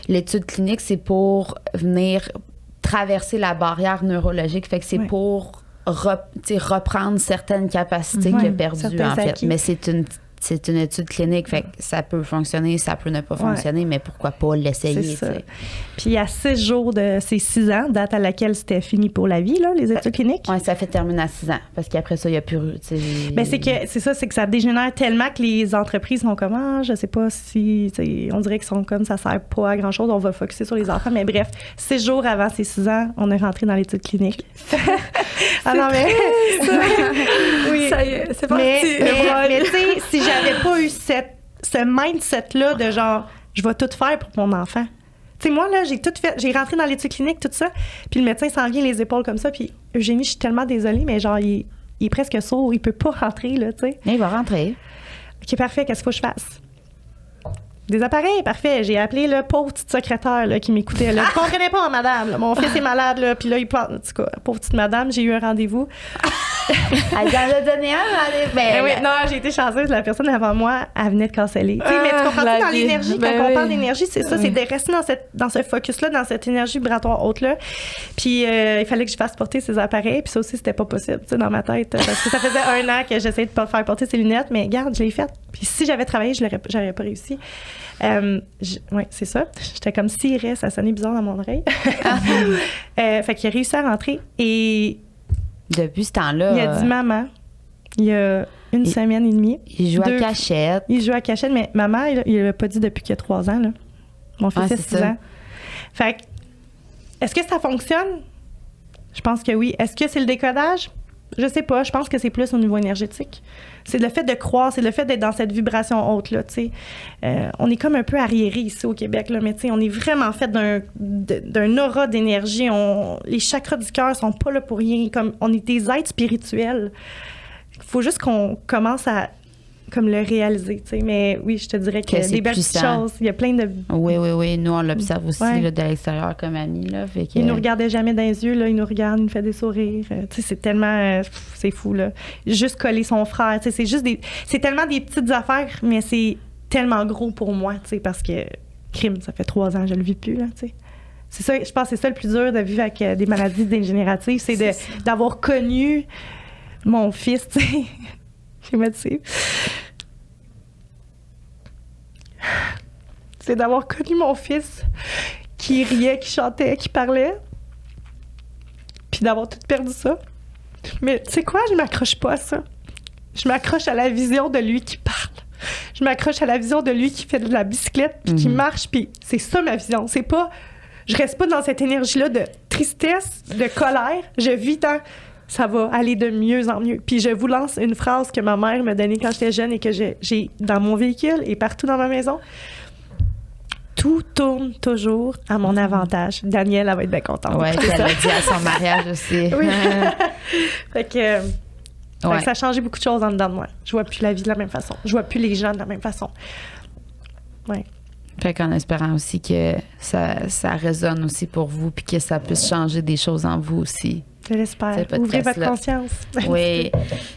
l'étude clinique, c'est pour venir traverser la barrière neurologique. Fait que c'est pour reprendre certaines capacités qu'il a perdues, en fait. Mais c'est une étude clinique, fait que ça peut fonctionner, ça peut ne pas fonctionner, mais pourquoi pas l'essayer, t'sais. Puis à 6 jours de ces 6 ans, date à laquelle c'était fini pour la vie, là, les études cliniques. Oui, ça fait terminer à 6 ans, parce qu'après ça, il n'y a plus... Ben c'est que ça dégénère tellement que les entreprises sont comme, je sais pas si... On dirait qu'ils sont comme, ça sert pas à grand-chose, on va focusser sur les enfants, mais bref, 6 jours avant ces 6 ans, on est rentré dans l'étude clinique. Oui. Ça y est, c'est parti. Mais tu sais, si j'avais pas eu ce mindset-là de genre, je vais tout faire pour mon enfant. Tu sais, moi, là, j'ai rentré dans l'étude clinique, tout ça, puis le médecin s'en vient les épaules comme ça, puis Eugénie, je suis tellement désolée, mais genre, il est presque sourd, il peut pas rentrer, là, tu sais. Mais il va rentrer. OK, parfait, qu'est-ce qu'il faut que je fasse? Des appareils, parfait. J'ai appelé le pauvre petite secrétaire là, qui m'écoutait. Là. Je comprenais pas, madame. Là. Mon fils est malade, là, puis là, il parle. En tout cas, pauvre petite madame, j'ai eu un rendez-vous. Elle en a donné un. Oui, non, j'ai été chanceuse. La personne avant moi, elle venait de canceller. Mais tu comprends dans l'énergie, quand on parle d'énergie, c'est ça, c'est de rester dans ce focus-là, dans cette énergie vibratoire haute-là. Puis il fallait que je fasse porter ces appareils, puis ça aussi, c'était pas possible, tu sais, dans ma tête. Parce que ça faisait 1 an que j'essayais de pas faire porter ces lunettes, mais regarde, je l'ai fait. Puis si j'avais travaillé, j'aurais pas réussi. Oui, c'est ça. J'étais comme Siré, ça sonnait bizarre dans mon oreille. Fait qu'il a réussi à rentrer et... Depuis ce temps-là... Il a dit maman, il y a une semaine et demie. Il joue à cachette. Il joue à cachette, mais maman, il l'a pas dit depuis qu'il a 3 ans. Là. Mon fils a 6 ans. Fait que, est-ce que ça fonctionne? Je pense que oui. Est-ce que c'est le décodage? Je sais pas. Je pense que c'est plus au niveau énergétique. C'est le fait de croire, c'est le fait d'être dans cette vibration haute-là, tu sais. On est comme un peu arriéré ici au Québec, là, mais tu sais, on est vraiment fait d'un aura d'énergie. Les chakras du cœur sont pas là pour rien. Comme, on est des êtres spirituels. Il faut juste qu'on commence à comme le réaliser, tu sais. Mais oui, je te dirais que des belles petites choses. Il y a plein de... Oui. Nous, on l'observe aussi là, de l'extérieur comme amis. Là, fait que... Il nous regardait jamais dans les yeux, là. Il nous regarde, il nous fait des sourires. Tu sais, c'est tellement... c'est fou, là. Juste coller son frère, tu sais, c'est juste des... C'est tellement des petites affaires, mais c'est tellement gros pour moi, tu sais, parce que... Crime, ça fait 3 ans, je le vis plus, là, tu sais. C'est ça, je pense que c'est ça le plus dur de vivre avec des maladies dégénératives, c'est d'avoir connu mon fils, tu sais... C'est d'avoir connu mon fils qui riait, qui chantait, qui parlait, puis d'avoir tout perdu ça. Mais tu sais quoi, je m'accroche pas à ça. Je m'accroche à la vision de lui qui parle. Je m'accroche à la vision de lui qui fait de la bicyclette, puis qui marche, puis c'est ça ma vision. C'est pas... Je reste pas dans cette énergie-là de tristesse, de colère. Je vis dans... Ça va aller de mieux en mieux. Puis je vous lance une phrase que ma mère m'a donnée quand j'étais jeune et que j'ai dans mon véhicule et partout dans ma maison. Tout tourne toujours à mon avantage. Danielle, elle va être bien contente. Oui, elle l'a dit à son mariage aussi. Oui. Fait que ça a changé beaucoup de choses en dedans de moi. Je vois plus la vie de la même façon. Je vois plus les gens de la même façon. Oui. Fait qu'en espérant aussi que ça résonne aussi pour vous puis que ça puisse changer des choses en vous aussi. Je l'espère. Ouvrez votre conscience. Oui.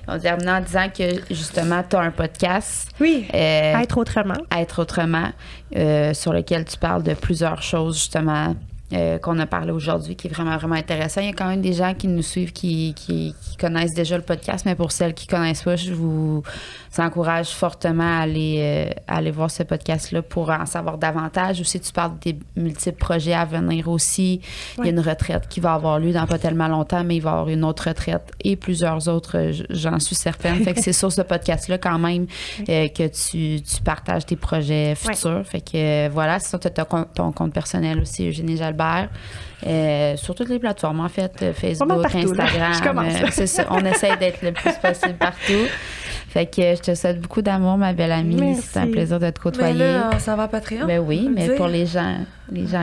On termine en disant que justement, tu as un podcast. Oui. Être autrement. Être autrement, sur lequel tu parles de plusieurs choses justement qu'on a parlé aujourd'hui, qui est vraiment, vraiment intéressant. Il y a quand même des gens qui nous suivent qui connaissent déjà le podcast, mais pour celles qui ne connaissent pas, je vous encourage fortement à aller voir ce podcast-là pour en savoir davantage. Aussi, tu parles des multiples projets à venir aussi. Il y a une retraite qui va avoir lieu dans pas tellement longtemps, mais il va y avoir une autre retraite et plusieurs autres, j'en suis certaine. Fait que c'est sur ce podcast-là quand même que tu partages tes projets futurs. Fait que voilà, sinon tu as ton compte personnel aussi, Eugénie Jalbert. Sur toutes les plateformes, en fait, Facebook, partout, Instagram. C'est ça, on essaie d'être le plus possible partout. Fait que je te souhaite beaucoup d'amour, ma belle amie. Merci. C'est un plaisir de te côtoyer. Mais là, ça va à Patreon? Ben oui, mais pour les gens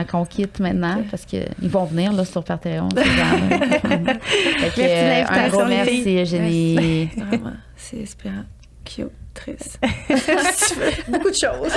qu'on quitte maintenant, parce qu'ils vont venir là, sur Patreon, ces gens-là. Fait que, un gros merci, Eugénie. Vraiment, c'est inspirant. Cute, triste. Beaucoup de choses.